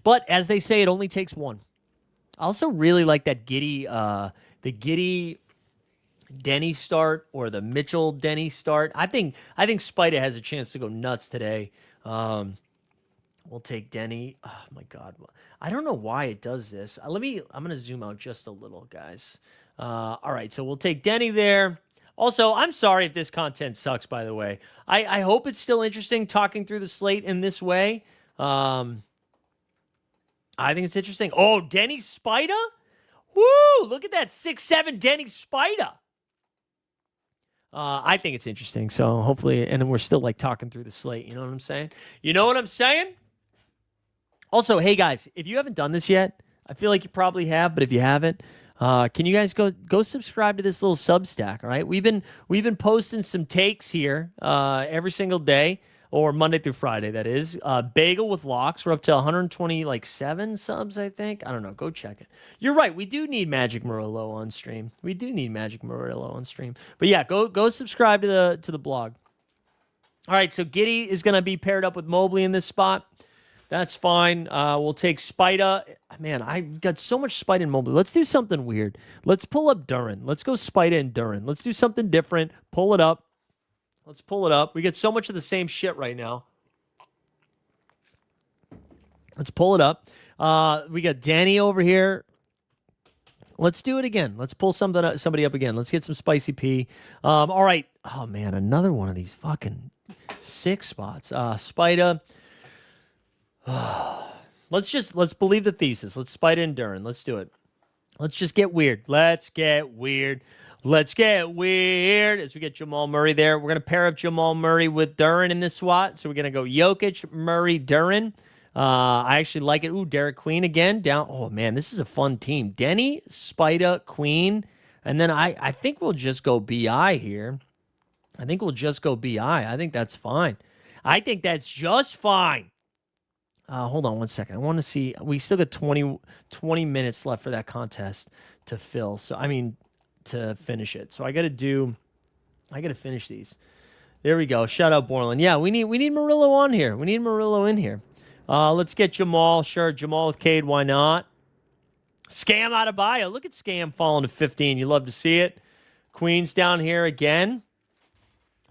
But as they say, it only takes one. I also really like that Giddy, the Giddy Denny start or the Mitchell Denny start. I think Spida has a chance to go nuts today. We'll take Denny. Oh my God, I don't know why it does this. I'm gonna zoom out just a little, guys. All right, so we'll take Denny there. Also, I'm sorry if this content sucks. By the way, I hope it's still interesting talking through the slate in this way. I think it's interesting. Oh, Denny Spida. Woo! Look at that 6'7" Denny Spida. I think it's interesting. So hopefully, and then we're still like talking through the slate. You know what I'm saying? You know what I'm saying? Also, hey guys, if you haven't done this yet, I feel like you probably have, but if you haven't, can you guys go subscribe to this little Substack? All right, we've been posting some takes here every single day, or Monday through Friday, that is. Bagel with Locks. We're up to 127 subs, I think. I don't know. Go check it. You're right. We do need Magic Murillo on stream. We do need Magic Murillo on stream. But yeah, go subscribe to the blog. All right, so Giddy is going to be paired up with Mobley in this spot. That's fine. We'll take Spida. Man, I've got so much Spida and Mobley. Let's do something weird. Let's pull up Duran. Let's go Spida and Duran. Let's do something different. Pull it up. Let's pull it up. We get so much of the same shit right now. Let's pull it up. We got Danny over here. Let's do it again. Let's pull somebody up again. Let's get some Spicy P. All right. Oh, man, another one of these fucking 6 spots. Spida. Let's believe the thesis. Let's Spida and Duran. Let's do it. Let's just get weird. Let's get weird. As we get Jamal Murray there. We're going to pair up Jamal Murray with Duran in this SWAT. So we're going to go Jokic, Murray, Duran. I actually like it. Ooh, Derek Queen again. Down. Oh, man, this is a fun team. Denny, Spida, Queen. And then I think we'll just go BI here. I think that's fine. I think that's just fine. Hold on one second. I want to see. We still got 20 minutes left for that contest to fill. So, to finish it. So I got to finish these. There we go. Shout out Borland. Yeah, we need Murillo on here. We need Murillo in here. Let's get Jamal. Sure, Jamal with Cade. Why not? Scam out of bio. Look at Scam falling to 15. You love to see it. Queen's down here again.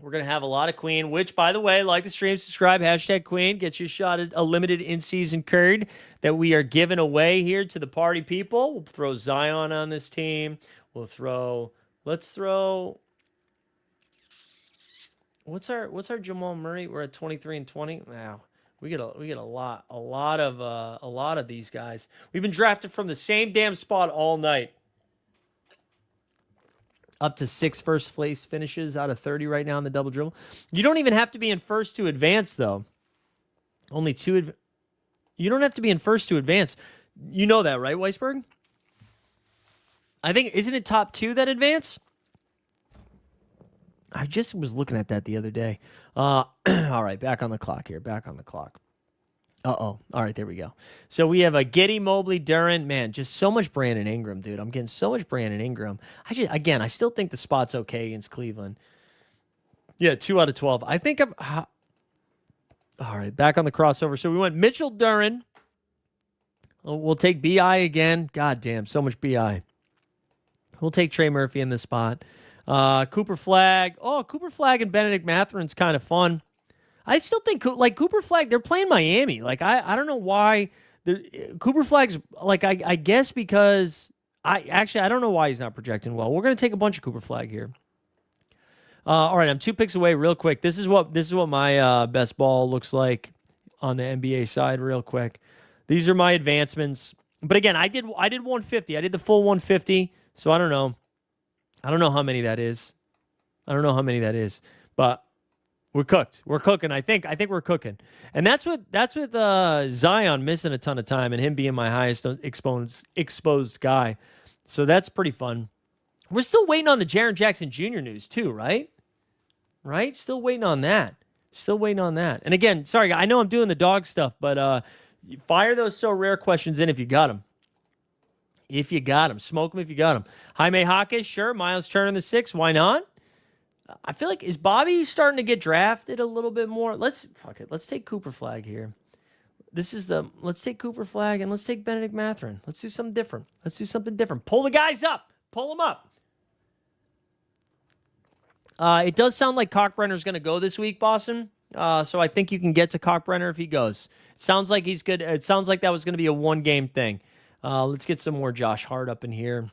We're going to have a lot of Queen, which, by the way, like the stream, subscribe, #Queen, gets you a shot at a limited in-season card that we are giving away here to the party people. We'll throw Zion on this team. Let's throw, what's our Jamal Murray? We're at 23 and 20. Wow. We get a lot of these guys. We've been drafted from the same damn spot all night. Up to 6 first place finishes out of 30 right now in the double dribble. You don't even have to be in first to advance, though. Only 2. You don't have to be in first to advance. You know that, right, Weisberg? I think, isn't it top 2 that advance? I just was looking at that the other day. All right, back on the clock here. Uh-oh. All right, there we go. So we have a Giddey, Mobley, Duran. Man, just so much Brandon Ingram, dude. I'm getting so much Brandon Ingram. I still think the spot's okay against Cleveland. Yeah, 2 out of 12. I think I'm... all right, back on the crossover. So we went Mitchell, Duran. We'll take BI again. God damn, so much BI. We'll take Trey Murphy in this spot. Cooper Flag. Oh, Cooper Flag and Benedict Matherin's kind of fun. I still think, Cooper Flag, they're playing Miami. I don't know why. Cooper Flag's, I guess because, I don't know why he's not projecting well. We're going to take a bunch of Cooper Flag here. All right, I'm 2 picks away real quick. This is what my best ball looks like on the NBA side real quick. These are my advancements. But again, I did 150. I did the full 150, so I don't know. I don't know how many that is. But we're cooked. We're cooking. I think we're cooking. And that's with Zion missing a ton of time and him being my highest exposed guy. So that's pretty fun. We're still waiting on the Jaren Jackson Jr. news too, right? Right? Still waiting on that. And again, sorry, I know I'm doing the dog stuff, but fire those so rare questions in if you got them. Smoke them if you got them. Jaime Jaquez, sure. Miles Turner in the 6. Why not? I feel like, is Bobby starting to get drafted a little bit more? Let's take Cooper Flag here. Let's take Cooper Flag and let's take Benedict Mathurin. Let's do something different. Pull the guys up. Pull them up. It does sound like Cockbrenner's going to go this week, Boston. So I think you can get to Cockbrenner if he goes. Sounds like he's good. It sounds like that was going to be a one-game thing. Let's get some more Josh Hart up in here.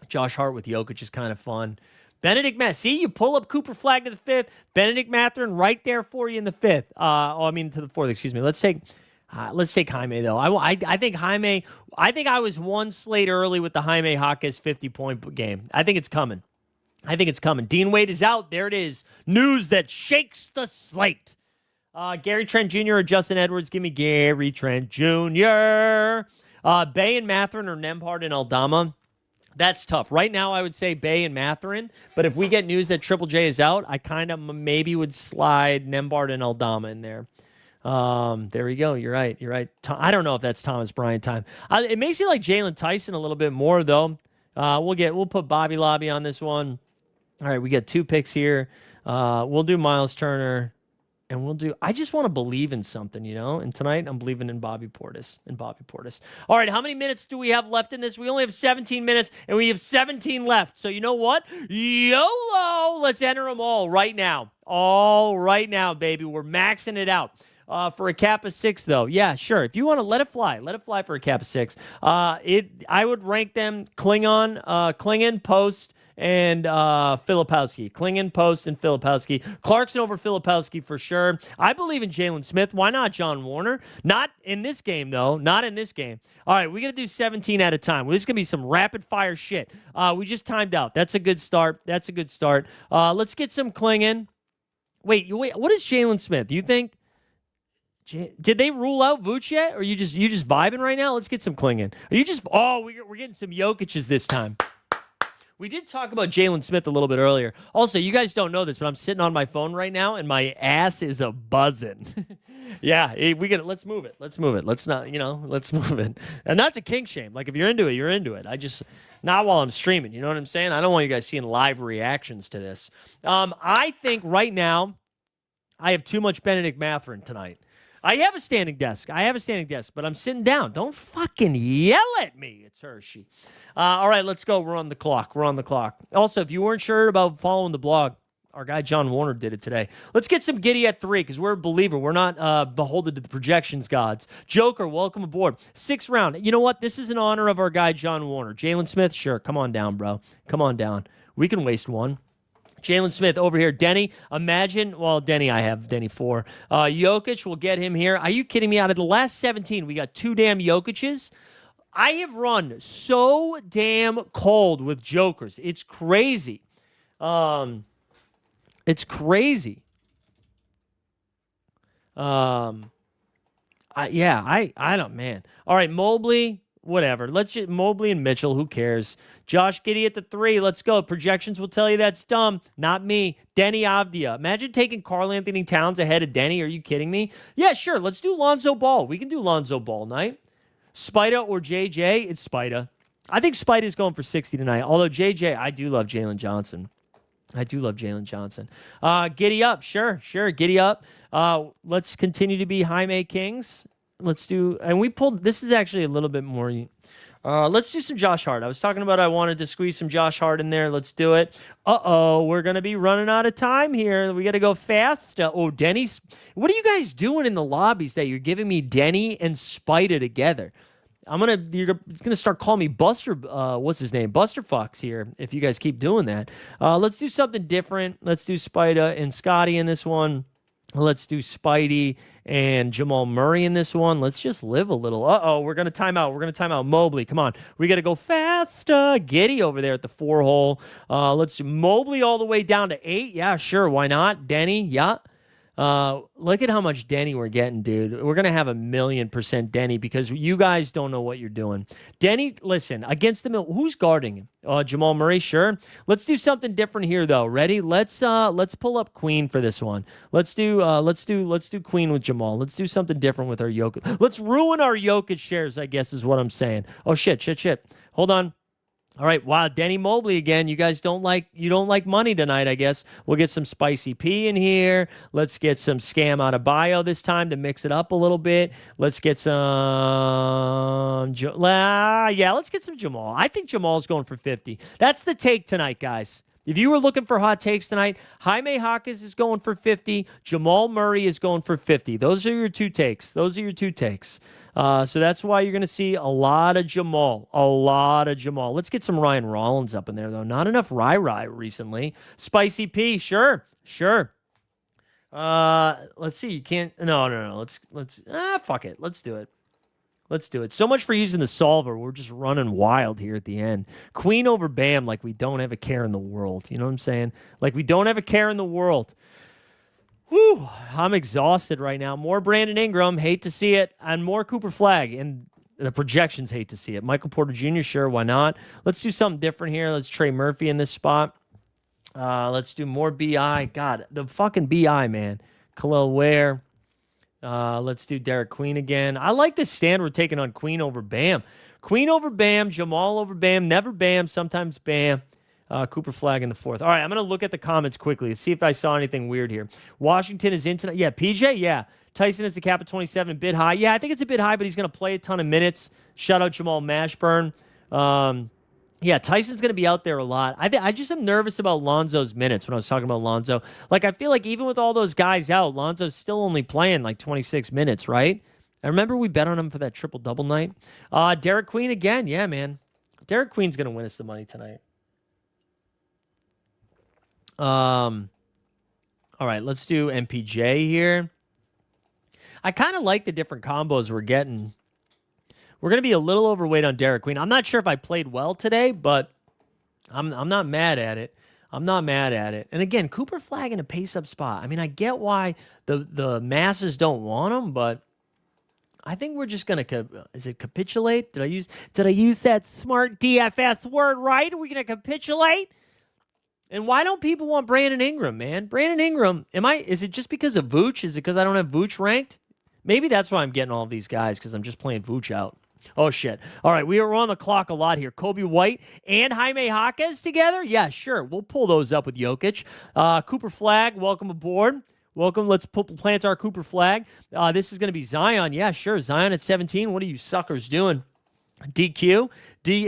Josh Hart with Jokic is kind of fun. Benedict Mathurin. See, you pull up Cooper Flag to the fifth. Benedict Mathurin right there for you in the fifth. To the fourth. Excuse me. Let's take Jaime though. I think Jaime. I think I was one slate early with the Jaime Jaquez 50-point game. I think it's coming. Dean Wade is out. There it is. News that shakes the slate. Gary Trent Jr. or Justin Edwards? Give me Gary Trent Jr. Bay and Mathurin or Nembhard and Aldama. That's tough. Right now, I would say Bay and Mathurin. But if we get news that Triple J is out, I kind of maybe would slide Nembhard and Aldama in there. There we go. You're right. I don't know if that's Thomas Bryant time. It makes you like Jalen Tyson a little bit more, though. We'll put Bobby Lobby on this one. All right, we got 2 picks here. We'll do Miles Turner. And I just want to believe in something, And tonight, I'm believing in Bobby Portis. All right, how many minutes do we have left in this? We only have 17 minutes, and we have 17 left. So you know what? YOLO! Let's enter them all right now. All right now, baby. We're maxing it out. For a cap of 6, though. Yeah, sure. If you want to let it fly for a cap of 6. I would rank them Klingon, Post, and Filipowski. Klingon, Post, and Filipowski. Clarkson over Filipowski for sure. I believe in Jalen Smith. Why not John Warner? Not in this game, though. Not in this game. All right, we're going to do 17 at a time. This is going to be some rapid-fire shit. We just timed out. That's a good start. Let's get some Klingon. Wait, what is Jalen Smith? Do you think? Did they rule out Vooch yet? Or are you just vibing right now? Let's get some Klingon. Are you just... Oh, we're getting some Jokic's this time. We did talk about Jalen Smith a little bit earlier. Also, you guys don't know this, but I'm sitting on my phone right now, and my ass is a buzzing. Yeah, let's move it. Let's move it. Let's move it. And that's a kink shame. Like, if you're into it, you're into it. Not while I'm streaming, you know what I'm saying? I don't want you guys seeing live reactions to this. I think right now, I have too much Benedict Mathurin tonight. I have a standing desk, but I'm sitting down. Don't fucking yell at me. It's Hershey. All right, let's go. We're on the clock. Also, if you weren't sure about following the blog, our guy John Warner did it today. Let's get some Giddy at 3 because we're a believer. We're not beholden to the projections gods. Joker, welcome aboard. 6th round. You know what? This is in honor of our guy John Warner. Jalen Smith, sure. Come on down, bro. Come on down. We can waste one. Jalen Smith over here. Denny, Denny, I have Denny 4. Jokic, we'll get him here. Are you kidding me? Out of the last 17, we got 2 damn Jokic's. I have run so damn cold with Jokers. It's crazy. I don't, man. All right, Mobley, whatever. Mobley and Mitchell, who cares? Josh Giddey at the 3. Let's go. Projections will tell you that's dumb. Not me. Denny Avdia. Imagine taking Karl Anthony Towns ahead of Denny. Are you kidding me? Yeah, sure. Let's do Lonzo Ball. We can do Lonzo Ball night. Spida or JJ? It's Spida. I think Spida's going for 60 tonight. Although JJ, I do love Jalen Johnson. Giddy up. Sure. Giddy up. Let's continue to be Jaime Kings. Let's do, and we pulled, this is actually a little bit more, let's do some Josh Hart. I was talking about I wanted to squeeze some Josh Hart in there. Let's do it. We're going to be running out of time here. We got to go fast. Denny's, what are you guys doing in the lobbies that you're giving me Denny and Spida together? You're gonna start calling me Buster, what's his name? Buster Fox here, if you guys keep doing that. Let's do something different. Let's do Spida and Scotty in this one. Let's do Spidey and Jamal Murray in this one. Let's just live a little. We're going to time out. Mobley, come on. We got to go faster. Giddy over there at the 4 hole. Let's do Mobley all the way down to 8. Yeah, sure. Why not? Denny, yeah. Look at how much Denny we're getting, dude. We're going to have 1,000,000% Denny because you guys don't know what you're doing. Denny, listen, against the middle, who's guarding him? Jamal Murray, sure. Let's do something different here, though. Ready? Let's pull up Queen for this one. Let's do Queen with Jamal. Let's do something different with our Jokic. Let's ruin our Jokic shares, I guess is what I'm saying. Oh, shit. Hold on. All right, wow, Denny Mobley again. You guys don't like money tonight, I guess. We'll get some Spicy P in here. Let's get some Scam out of bio this time to mix it up a little bit. Let's get some let's get some Jamal. I think Jamal's going for 50. That's the take tonight, guys. If you were looking for hot takes tonight, Jaime Jaquez is going for 50. Jamal Murray is going for 50. Those are your two takes. So that's why you're going to see a lot of Jamal. Let's get some Ryan Rollins up in there, though. Not enough Rai recently. Spicy P, sure. Let's see. You can't. No. Fuck it. Let's do it. So much for using the solver. We're just running wild here at the end. Queen over Bam, like we don't have a care in the world. You know what I'm saying? Like we don't have a care in the world. Whew, I'm exhausted right now. More Brandon Ingram, hate to see it, and more Cooper Flagg, and the projections hate to see it. Michael Porter Jr., sure, why not? Let's do something different here. Let's Trey Murphy in this spot. Let's do more BI. God, the fucking BI, man. Khalil Ware. Let's do Derek Queen again. I like this stand we're taking on Queen over Bam. Queen over Bam, Jamal over Bam, never Bam, sometimes Bam. Cooper Flagg in the fourth. All right, I'm going to look at the comments quickly to see if I saw anything weird here. Washington is in tonight. Yeah, PJ, yeah. Tyson is the cap at 27, bit high. Yeah, I think it's a bit high, but he's going to play a ton of minutes. Shout out Jamal Mashburn. Yeah, Tyson's going to be out there a lot. I just am nervous about Lonzo's minutes when I was talking about Lonzo. Like, I feel like even with all those guys out, Lonzo's still only playing like 26 minutes, right? I remember we bet on him for that triple-double night. Derek Queen again. Yeah, man. Derek Queen's going to win us the money tonight. All right, let's do MPJ here. I kind of like the different combos we're getting. We're going to be a little overweight on Derek Queen. I'm not sure if I played well today, but I'm not mad at it. And again, Cooper Flagg in a pace-up spot. I mean, I get why the masses don't want him, but I think we're just going to is it capitulate? Did I use that smart DFS word right? Are we going to capitulate? And why don't people want Brandon Ingram, man? Brandon Ingram, is it just because of Vooch? Is it because I don't have Vooch ranked? Maybe that's why I'm getting all of these guys, because I'm just playing Vooch out. Oh, shit. All right, we are on the clock a lot here. Kobe White and Jaime Jaquez together? Yeah, sure. We'll pull those up with Jokic. Cooper Flagg, welcome aboard. Welcome. Let's plant our Cooper Flagg. This is going to be Zion. Yeah, sure. Zion at 17. What are you suckers doing? DQ.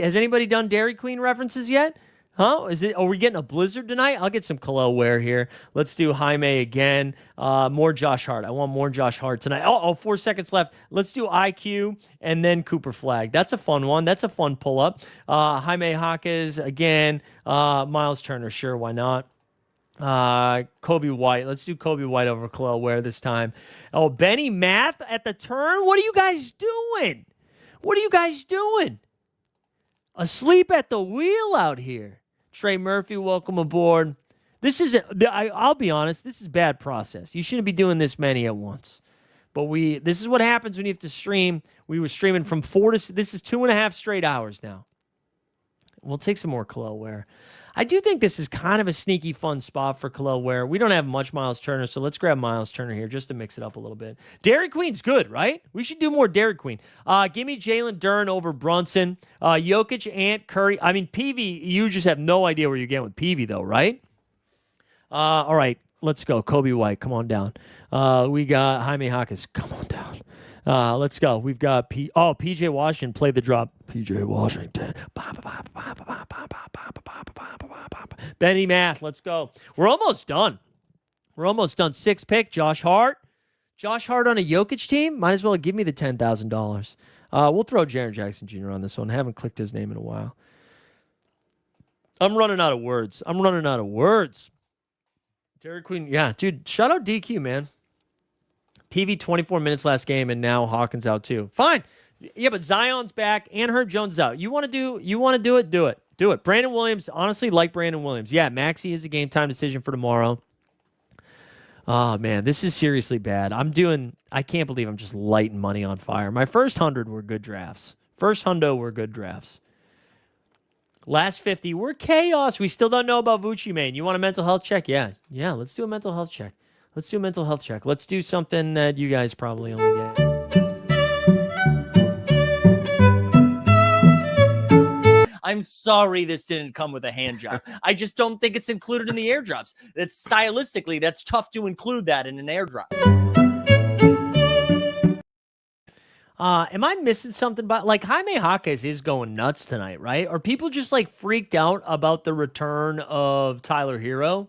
Has anybody done Dairy Queen references yet? Huh? Are we getting a blizzard tonight? I'll get some Khalil Ware here. Let's do Jaime again. More Josh Hart. I want more Josh Hart tonight. 4 seconds left. Let's do IQ and then Cooper Flagg. That's a fun one. That's a fun pull-up. Jaime Jaquez again. Miles Turner. Sure, why not? Kobe White. Let's do Kobe White over Khalil Ware this time. Oh, Benny Math at the turn? What are you guys doing? Asleep at the wheel out here. Trey Murphy, welcome aboard. I'll be honest, this is bad process. You shouldn't be doing this many at once. But this is what happens when you have to stream. We were streaming from 4 to, this is 2.5 straight hours now. We'll take some more Khalil Ware. I do think this is kind of a sneaky fun spot for Khalil Ware. We don't have much Miles Turner, so let's grab Miles Turner here just to mix it up a little bit. Dairy Queen's good, right? We should do more Dairy Queen. Give me Jalen Duren over Brunson. Jokic, Ant, Curry. I mean, PV, you just have no idea where you're getting with PV, though, right? All right, let's go. Kobe White, come on down. We got Jaime Jaquez. Come on down. Let's go. We've got PJ Washington. Play the drop. PJ Washington. Benny Math. Let's go. We're almost done. 6th pick. Josh Hart. Josh Hart on a Jokic team. Might as well give me the $10,000. We'll throw Jaren Jackson Jr. on this one. I haven't clicked his name in a while. I'm running out of words. Derek Queen. Yeah, dude. Shout out DQ, man. PV 24 minutes last game, and now Hawkins out too. Fine. Yeah, but Zion's back and Herb Jones is out. You want to do it? Do it. Do it. Brandon Williams, honestly, like Brandon Williams. Yeah, Maxey is a game time decision for tomorrow. Oh, man, this is seriously bad. I can't believe I'm just lighting money on fire. My first 100 were good drafts. Last 50 were chaos. We still don't know about Vucci, man. You want a mental health check? Yeah, let's do a mental health check. Let's do something that you guys probably only get. I'm sorry this didn't come with a hand job. I just don't think it's included in the airdrops. Stylistically, that's tough to include that in an airdrop. Am I missing something? But like Jaime Jaquez is going nuts tonight, right? Are people just like freaked out about the return of Tyler Hero?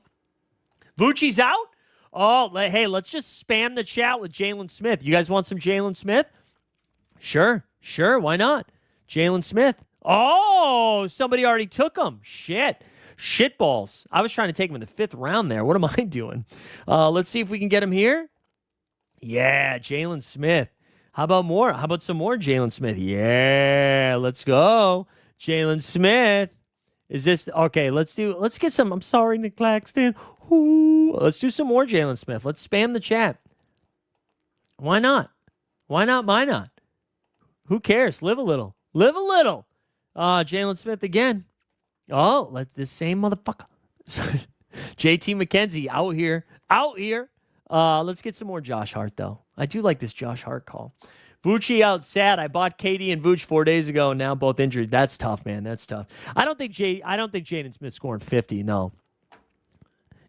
Vucci's out? Oh, hey, let's just spam the chat with Jalen Smith. You guys want some Jalen Smith? Sure, why not? Jalen Smith. Oh, somebody already took him. Shit balls. I was trying to take him in the 5th round there. What am I doing? Let's see if we can get him here. Yeah, Jalen Smith. How about more? How about some more Jalen Smith? Yeah, let's go. Jalen Smith. Is this okay? Let's get some. I'm sorry, Nick Claxton. Ooh, let's do some more Jalen Smith. Let's spam the chat. Why not? Why not? Who cares? Live a little. Jalen Smith again. Oh, let's this same motherfucker. JT McKenzie out here. Let's get some more Josh Hart though. I do like this Josh Hart call. Vucci out sad. I bought KD and Vooch 4 days ago, and now both injured. That's tough, man. That's tough. I don't think Jaden Smith scoring 50. No.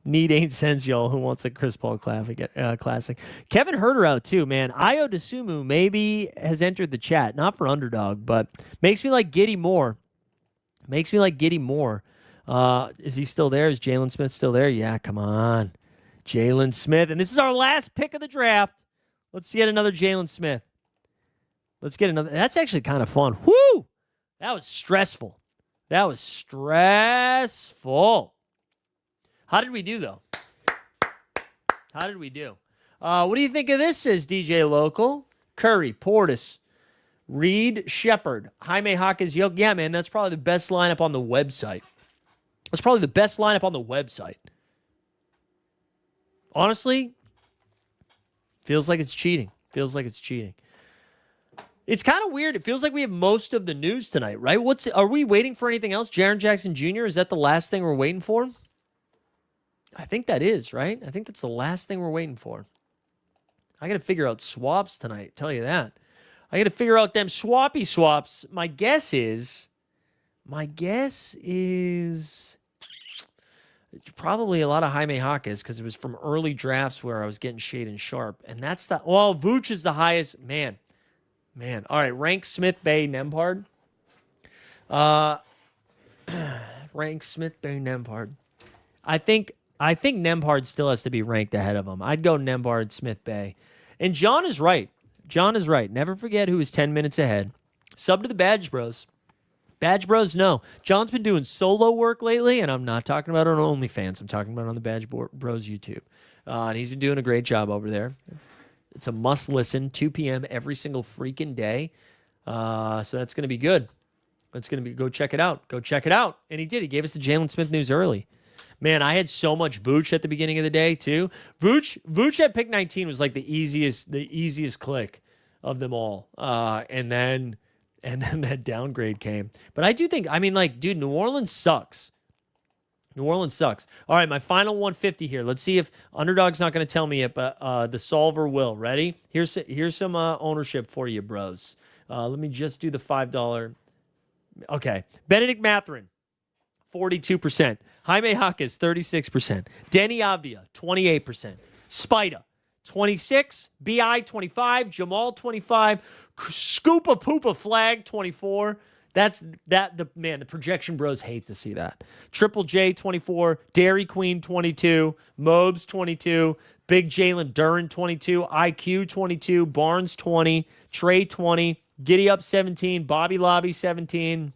Need ain't sense, y'all. Who wants a Chris Paul classic? Kevin Herter out too, man. Io DeSumo maybe has entered the chat, not for underdog, but makes me like Giddy more. Is he still there? Is Jalen Smith still there? Yeah, come on. Jalen Smith. And this is our last pick of the draft. Let's get another Jalen Smith. That's actually kind of fun. Whoo! That was stressful. How did we do, though? What do you think of this, says DJ Local? Curry, Portis, Reed, Shepard, Jaime Jaquez, Yoke. Yeah, man, that's probably the best lineup on the website. Honestly, feels like it's cheating. It's kind of weird. It feels like we have most of the news tonight, right? Are we waiting for anything else? Jaren Jackson Jr., is that the last thing we're waiting for? I think that is, right? I think that's the last thing we're waiting for. I got to figure out swaps tonight, tell you that. I got to figure out them swappy swaps. My guess is probably a lot of Jaime Jaquez because it was from early drafts where I was getting shade and sharp. And that's Vooch is the highest. Man. All right, rank Smith, Bay, Nembhard. Rank Smith, Bay, Nembhard. I think Nembhard still has to be ranked ahead of him. I'd go Nembhard, Smith, Bay. And John is right. Never forget who is 10 minutes ahead. Sub to the Badge Bros. Badge Bros, no. John's been doing solo work lately, and I'm not talking about on OnlyFans. I'm talking about on the Badge Bros YouTube. And he's been doing a great job over there. It's a must listen, 2 p.m. every single freaking day. So that's going to be good. Go check it out. And he did. He gave us the Jalen Smith news early. Man, I had so much Vooch at the beginning of the day, too. Vooch at pick 19 was like the easiest click of them all. And then that downgrade came. But I do think, dude, New Orleans sucks. All right, my final 150 here. Let's see if Underdog's not going to tell me it, but the solver will. Ready? Here's some ownership for you, bros. Let me just do the $5. Okay. Benedict Mathurin, 42%. Jaime Jaquez, 36%. Denny Avdia, 28%. Spida, 26. BI, 25. Jamal, 25. Scoopa Poopa Flag, 24. The projection bros hate to see that. Triple J, 24. Dairy Queen, 22. Mobes, 22. Big Jalen Duran, 22. IQ, 22. Barnes, 20. Trey, 20. Giddy Up, 17. Bobby Lobby, 17.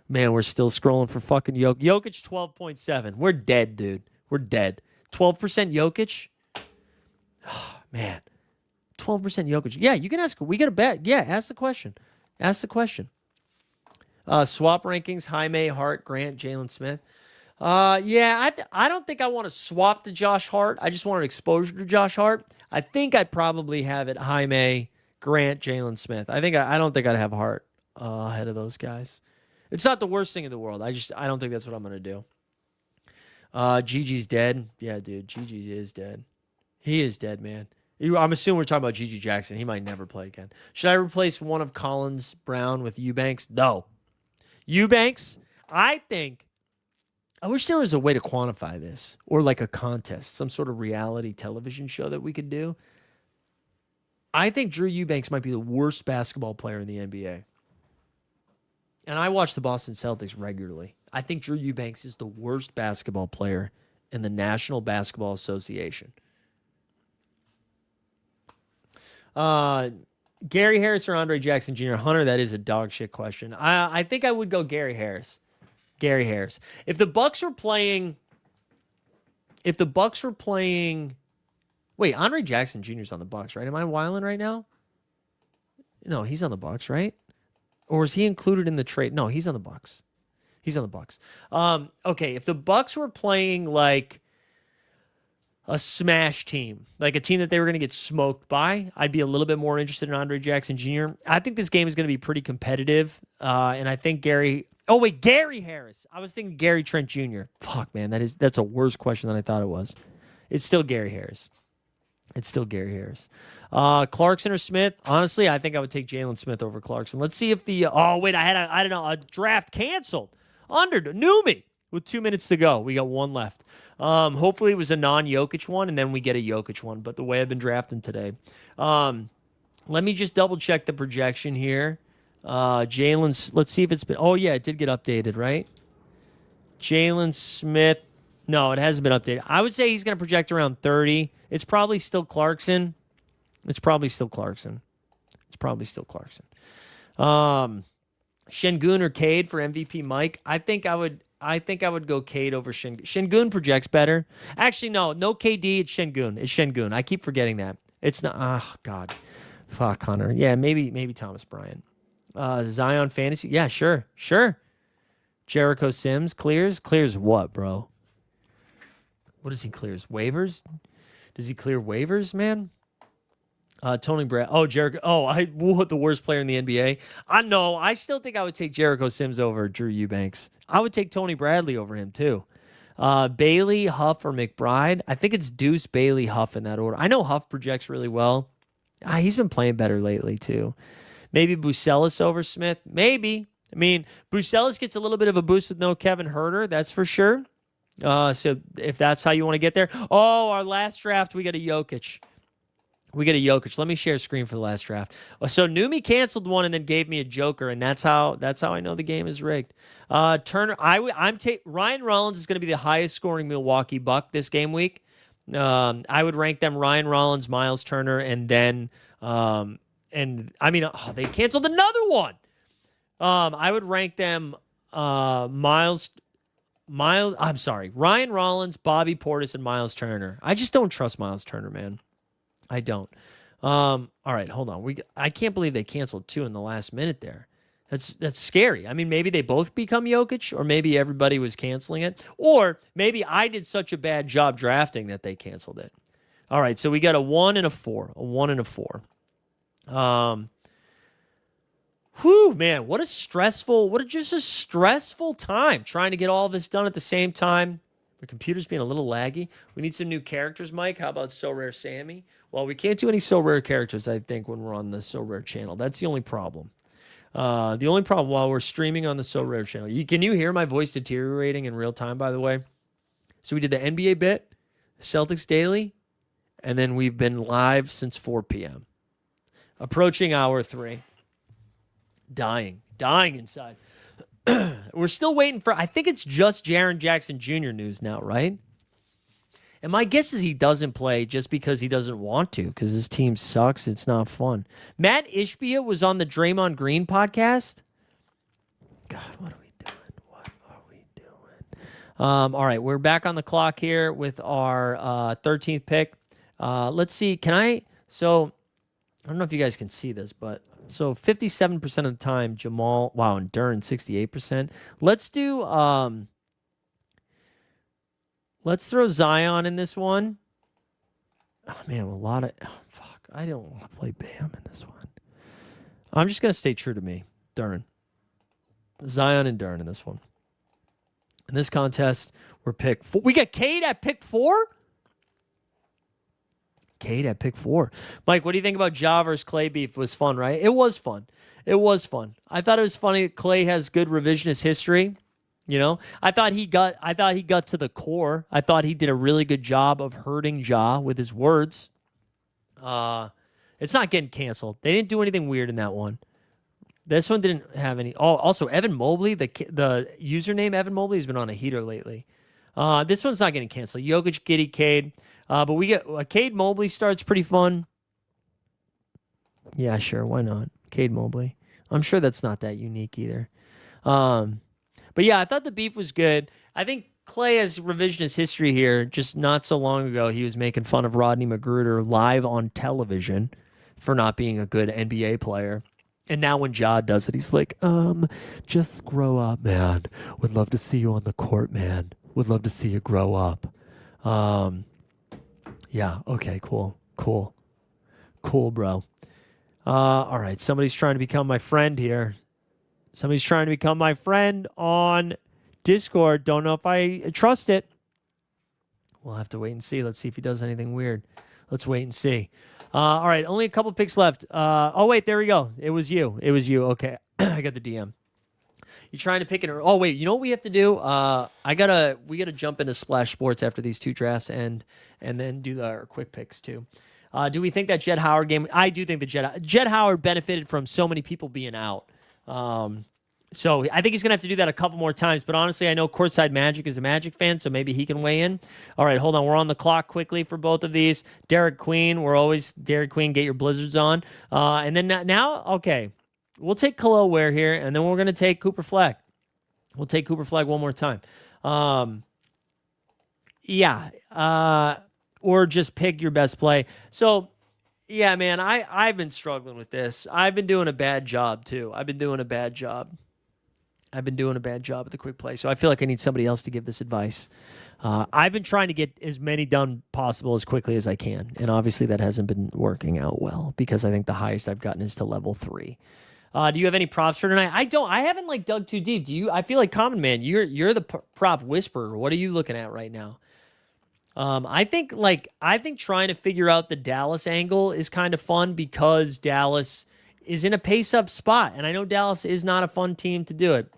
Man, we're still scrolling for fucking Jokic. Jokic, 12.7. We're dead, dude. 12% Jokic? Oh, man. 12% Jokic. Yeah, you can ask. We got a bet. Yeah, ask the question. Swap rankings, Jaime, Hart, Grant, Jalen Smith. I don't think I want to swap to Josh Hart. I just wanted exposure to Josh Hart. I think I'd probably have it Jaime, Grant, Jalen Smith. I don't think I'd have Hart ahead of those guys. It's not the worst thing in the world. I don't think that's what I'm going to do. Gigi's dead. Yeah, dude. Gigi is dead. He is dead, man. I'm assuming we're talking about Gigi Jackson. He might never play again. Should I replace one of Collins Brown with Eubanks? No. Eubanks, I wish there was a way to quantify this or like a contest, some sort of reality television show that we could do. I think Drew Eubanks might be the worst basketball player in the NBA. And I watch the Boston Celtics regularly. I think Drew Eubanks is the worst basketball player in the National Basketball Association. Gary Harris or Andre Jackson Jr.? Hunter, that is a dog shit question. I think I would go Gary Harris. Gary Harris. If the Bucks were playing, wait, Andre Jackson Jr. is on the Bucks, right? Am I wilding right now? No, he's on the Bucks, right? Or is he included in the trade? No, he's on the Bucks. He's on the Bucks. Okay, if the Bucks were playing like a smash team, like a team that they were going to get smoked by, I'd be a little bit more interested in Andre Jackson Jr. I think this game is going to be pretty competitive, and I think Gary Harris. I was thinking Gary Trent Jr. Fuck, man, that's a worse question than I thought it was. It's still Gary Harris. Clarkson or Smith? Honestly, I think I would take Jalen Smith over Clarkson. Let's see if a draft canceled. Knew me with 2 minutes to go. We got one left. Hopefully it was a non-Jokic one, and then we get a Jokic one. But the way I've been drafting today. Let me just double check the projection here. Jalen's, let's see if it's been, oh yeah, it did get updated, right? Jalen Smith. No, it hasn't been updated. I would say he's going to project around 30. It's probably still Clarkson. Shengun or Cade for MVP Mike? I think I would go Cade over Shengun. Shengun projects better. Actually, no KD. It's Shengun. I keep forgetting that. It's not. Oh God, fuck Hunter. Yeah, maybe Thomas Bryant. Zion fantasy. Yeah, sure. Jericho Sims clears. Clears what, bro? What does he clears? Waivers? Does he clear waivers, man? Tony Brad. Oh, Jericho. Oh, the worst player in the NBA. I still think I would take Jericho Sims over Drew Eubanks. I would take Tony Bradley over him, too. Bailey, Huff, or McBride. I think it's Deuce, Bailey, Huff in that order. I know Huff projects really well. He's been playing better lately, too. Maybe Bucelis over Smith. Maybe. I mean, Bucelis gets a little bit of a boost with no Kevin Huerter. That's for sure. So if that's how you want to get there. Oh, our last draft, we got a Jokic. Let me share a screen for the last draft. So Numi canceled one and then gave me a Joker, and that's how I know the game is rigged. Turner, Ryan Rollins is going to be the highest scoring Milwaukee Buck this game week. I would rank them Ryan Rollins, Miles Turner, and then they canceled another one. I would rank them Ryan Rollins, Bobby Portis, and Miles Turner. I just don't trust Miles Turner, man. I don't. All right, hold on. I can't believe they canceled two in the last minute there. That's scary. I mean, maybe they both become Jokic, or maybe everybody was canceling it, or maybe I did such a bad job drafting that they canceled it. All right, so we got a 1 and a 4. A 1 and a 4. Whew, man, what a stressful time trying to get all this done at the same time. The computer's being a little laggy. We need some new characters, Mike. How about So Rare Sammy? Well, we can't do any So Rare characters, I think, when we're on the So Rare channel. That's the only problem. The only problem while we're streaming on the So Rare channel. Can you hear my voice deteriorating in real time, by the way? So we did the NBA bit, Celtics Daily, and then we've been live since 4 p.m. Approaching hour 3. Dying inside. We're still waiting for, I think it's just Jaren Jackson Jr. news now, right? And my guess is he doesn't play just because he doesn't want to, because his team sucks. It's not fun. Matt Ishbia was on the Draymond Green podcast. God, what are we doing? All right, we're back on the clock here with our 13th pick. Let's see. I don't know if you guys can see this, but so 57% of the time, Jamal, and Duren 68%. Let's throw Zion in this one. Oh, man, I don't want to play Bam in this one. I'm just going to stay true to me. Duren. Zion and Duren in this one. In this contest, we're pick 4. We got Cade at pick 4? Cade at pick 4. Mike, what do you think about Ja versus Clay beef? It was fun, right? It was fun. I thought it was funny that Clay has good revisionist history. You know, I thought he got to the core. I thought he did a really good job of hurting Ja with his words. It's not getting canceled. They didn't do anything weird in that one. This one didn't have any. Oh, also Evan Mobley, the username Evan Mobley has been on a heater lately. This one's not getting canceled. Jokic, Giddey, Cade. But we get Cade Mobley starts pretty fun. Yeah, sure. Why not? Cade Mobley. I'm sure that's not that unique either. But yeah, I thought the beef was good. I think Clay has revisionist history here. Just not so long ago, he was making fun of Rodney Magruder live on television for not being a good NBA player. And now when Ja does it, he's like, just grow up, man. Would love to see you on the court, man. Would love to see you grow up. Yeah, okay, cool, bro. All right, somebody's trying to become my friend here. Somebody's trying to become my friend on Discord. Don't know if I trust it. We'll have to wait and see. Let's see if he does anything weird. Let's wait and see. All right, only a couple picks left. Oh, wait, there we go. It was you. Okay, I got the DM. You're trying to pick it. Oh, wait, you know what we have to do? We gotta jump into Splash Sports after these two drafts and then do our quick picks too. Do we think that Jett Howard game? I do think that Jett Howard benefited from so many people being out. So I think he's going to have to do that a couple more times. But honestly, I know Courtside Magic is a Magic fan, so maybe he can weigh in. All right, hold on. We're on the clock quickly for both of these. Derek Queen, Derek Queen, get your Blizzards on. And then now, okay, we'll take Khalil Ware here, and then we're going to take Cooper Flag. We'll take Cooper Flag one more time. Or just pick your best play. So, yeah, man, I've been struggling with this. I've been doing a bad job, too. I've been doing a bad job at the quick play. So I feel like I need somebody else to give this advice. I've been trying to get as many done possible as quickly as I can. And obviously that hasn't been working out well because I think the highest I've gotten is to level 3. Do you have any props for tonight? I haven't dug too deep. Do you? I feel like Common Man, you're the prop whisperer. What are you looking at right now? I think trying to figure out the Dallas angle is kind of fun because Dallas is in a pace-up spot, and I know Dallas is not a fun team to do it.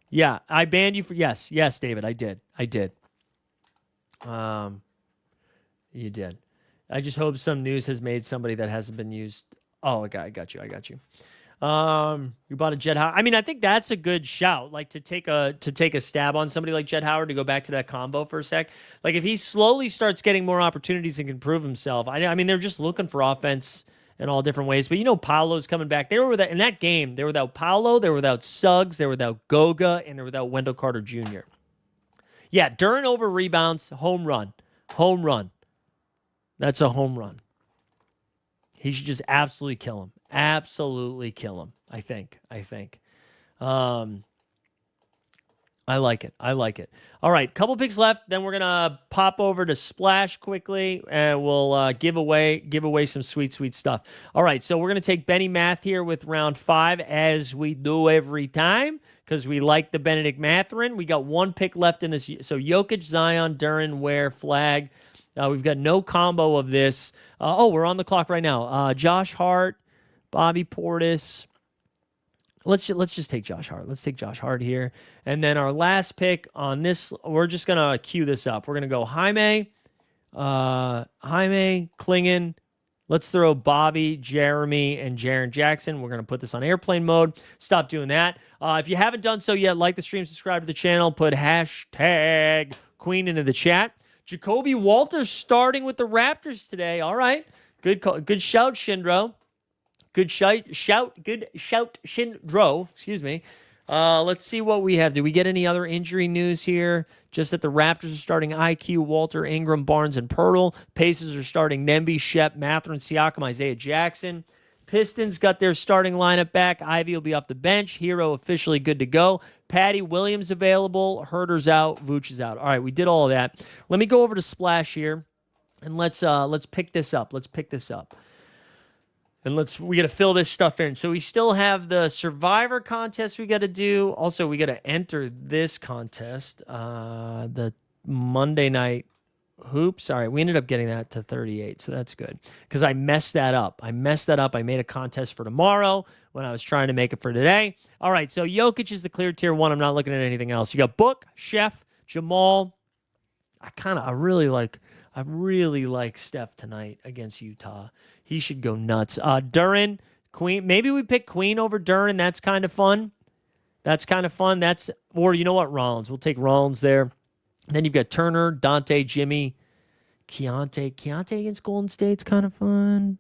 Yeah, I banned you for yes, David, I did. You did. I just hope some news has made somebody that hasn't been used. Oh, okay, I got you. You bought a Jett Howard. I mean, I think that's a good shout. To take a stab on somebody like Jett Howard, to go back to that combo for a sec. If he slowly starts getting more opportunities and can prove himself. I mean, they're just looking for offense in all different ways. But Paolo's coming back. They were in that game. They were without Paolo. They were without Suggs. They were without Goga, and they were without Wendell Carter Jr. Yeah, Duren over rebounds, home run. That's a home run. He should just absolutely kill him. I think. I like it. All right, couple picks left. Then we're gonna pop over to Splash quickly, and we'll give away some sweet stuff. All right, so we're gonna take Benny Math here with round 5, as we do every time, because we like the Benedict Mathurin. We got one pick left in this. So Jokic, Zion, Duren, Ware, Flag. We've got no combo of this. We're on the clock right now. Josh Hart, Bobby Portis. Let's just take Josh Hart. Let's take Josh Hart here. And then our last pick on this, we're just going to cue this up. We're going to go Jaime, Klingon. Let's throw Bobby, Jeremy, and Jaren Jackson. We're going to put this on airplane mode. Stop doing that. If you haven't done so yet, like the stream, subscribe to the channel, put hashtag Queen into the chat. Jacoby Walters starting with the Raptors today. All right. Good shout, Shindro. Good shout, Shindro. Excuse me. Let's see what we have. Did we get any other injury news here? Just that the Raptors are starting IQ, Walter, Ingram, Barnes, and Pirtle. Pacers are starting Nemby, Shep, Mathurin, Siakam, Isaiah Jackson. Pistons got their starting lineup back. Ivy will be off the bench. Hero officially good to go. Patty Williams available. Herter's out. Vooch is out. All right, we did all of that. Let me go over to Splash here, and let's pick this up. And we got to fill this stuff in. So we still have the Survivor contest we got to do. Also, we got to enter this contest, the Monday night hoops. All right, we ended up getting that to 38, so that's good because I messed that up. I made a contest for tomorrow when I was trying to make it for today. All right, so Jokic is the clear tier 1. I'm not looking at anything else. You got Book, Chef, Jamal. I I really like Steph tonight against Utah. He should go nuts. Duran, Queen. Maybe we pick Queen over Duran. That's kind of fun. Or you know what, Rollins. We'll take Rollins there. Then you've got Turner, Dante, Jimmy, Keontae. Keontae against Golden State's kind of fun.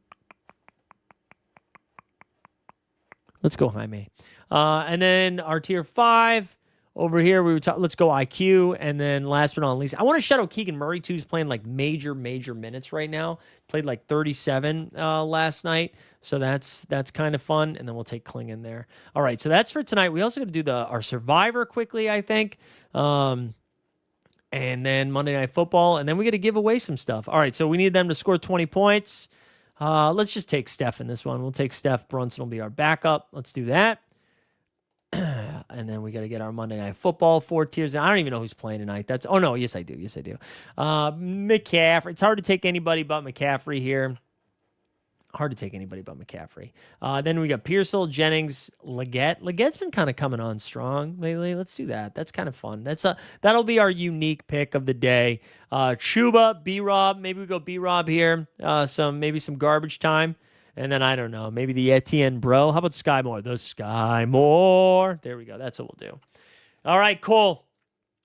Let's go Jaime. And then our tier 5 over here, let's go IQ. And then last but not least, I want to shout out Keegan Murray, too. He's playing like major minutes right now. Played like 37 last night. So that's kind of fun. And then we'll take Kling in there. All right, so that's for tonight. We also got to do our Survivor quickly, I think. And then Monday Night Football. And then we got to give away some stuff. All right, so we need them to score 20 points. Let's just take Steph in this one. We'll take Steph. Brunson will be our backup. Let's do that. And then we got to get our Monday Night Football 4 tiers. And I don't even know who's playing tonight. Yes, I do. McCaffrey. It's hard to take anybody but McCaffrey here. Then we got Pearsall, Jennings, Leggett. Leggett's been kind of coming on strong lately. Let's do that. That's kind of fun. That'll be our unique pick of the day. Chuba, B-Rob. Maybe we go B-Rob here. Maybe some garbage time. And then I don't know. Maybe the Etienne Bro. How about Sky Moore? The Sky Moore. There we go. That's what we'll do. All right, cool.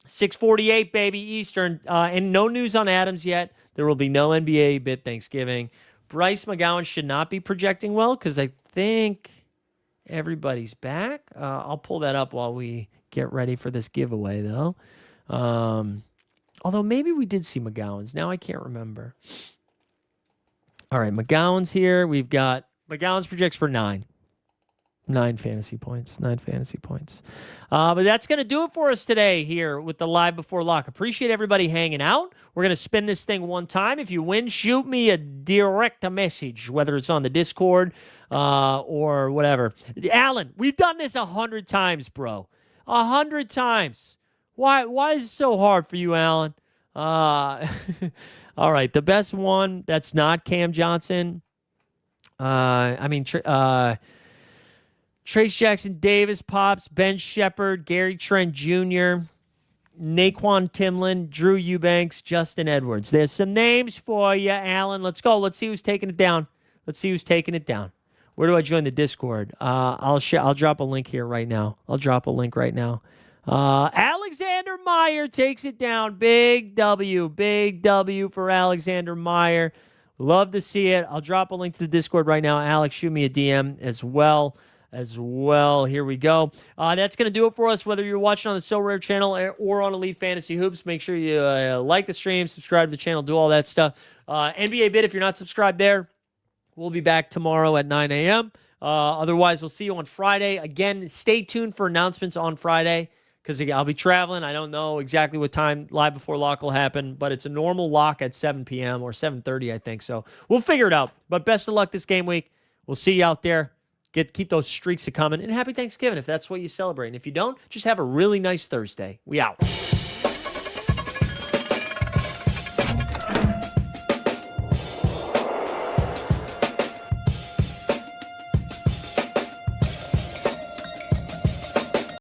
6:48, baby, Eastern. And no news on Adams yet. There will be no NBA bid Thanksgiving. Bryce McGowan should not be projecting well because I think everybody's back. I'll pull that up while we get ready for this giveaway, though. Although maybe we did see McGowan's. Now I can't remember. All right, McGowan's here. We've got McGowan's projects for 9. 9 fantasy points. But that's going to do it for us today here with the Live Before Lock. Appreciate everybody hanging out. We're going to spin this thing one time. If you win, shoot me a direct message, whether it's on the Discord or whatever. Alan, we've done this 100 times, bro. 100 times. Why is it so hard for you, Alan? All right, the best one that's not Cam Johnson. Trace Jackson Davis, Pops, Ben Shepard, Gary Trent Jr., Naquan Timlin, Drew Eubanks, Justin Edwards. There's some names for you, Alan. Let's go. Let's see who's taking it down. Where do I join the Discord? I'll drop a link here right now. Alexander Meyer takes it down. Big W for Alexander Meyer. Love to see it. I'll drop a link to the Discord right now. Alex, shoot me a DM as well. Here we go. That's going to do it for us, whether you're watching on the So Rare channel or on Elite Fantasy Hoops. Make sure you like the stream, subscribe to the channel, do all that stuff. NBA Bit, if you're not subscribed there, we'll be back tomorrow at 9 a.m. Otherwise, we'll see you on Friday. Again, stay tuned for announcements on Friday because I'll be traveling. I don't know exactly what time Live Before Lock will happen, but it's a normal lock at 7 p.m. or 7:30, I think. So we'll figure it out. But best of luck this game week. We'll see you out there. Keep those streaks coming. And happy Thanksgiving if that's what you celebrate. And if you don't, just have a really nice Thursday. We out.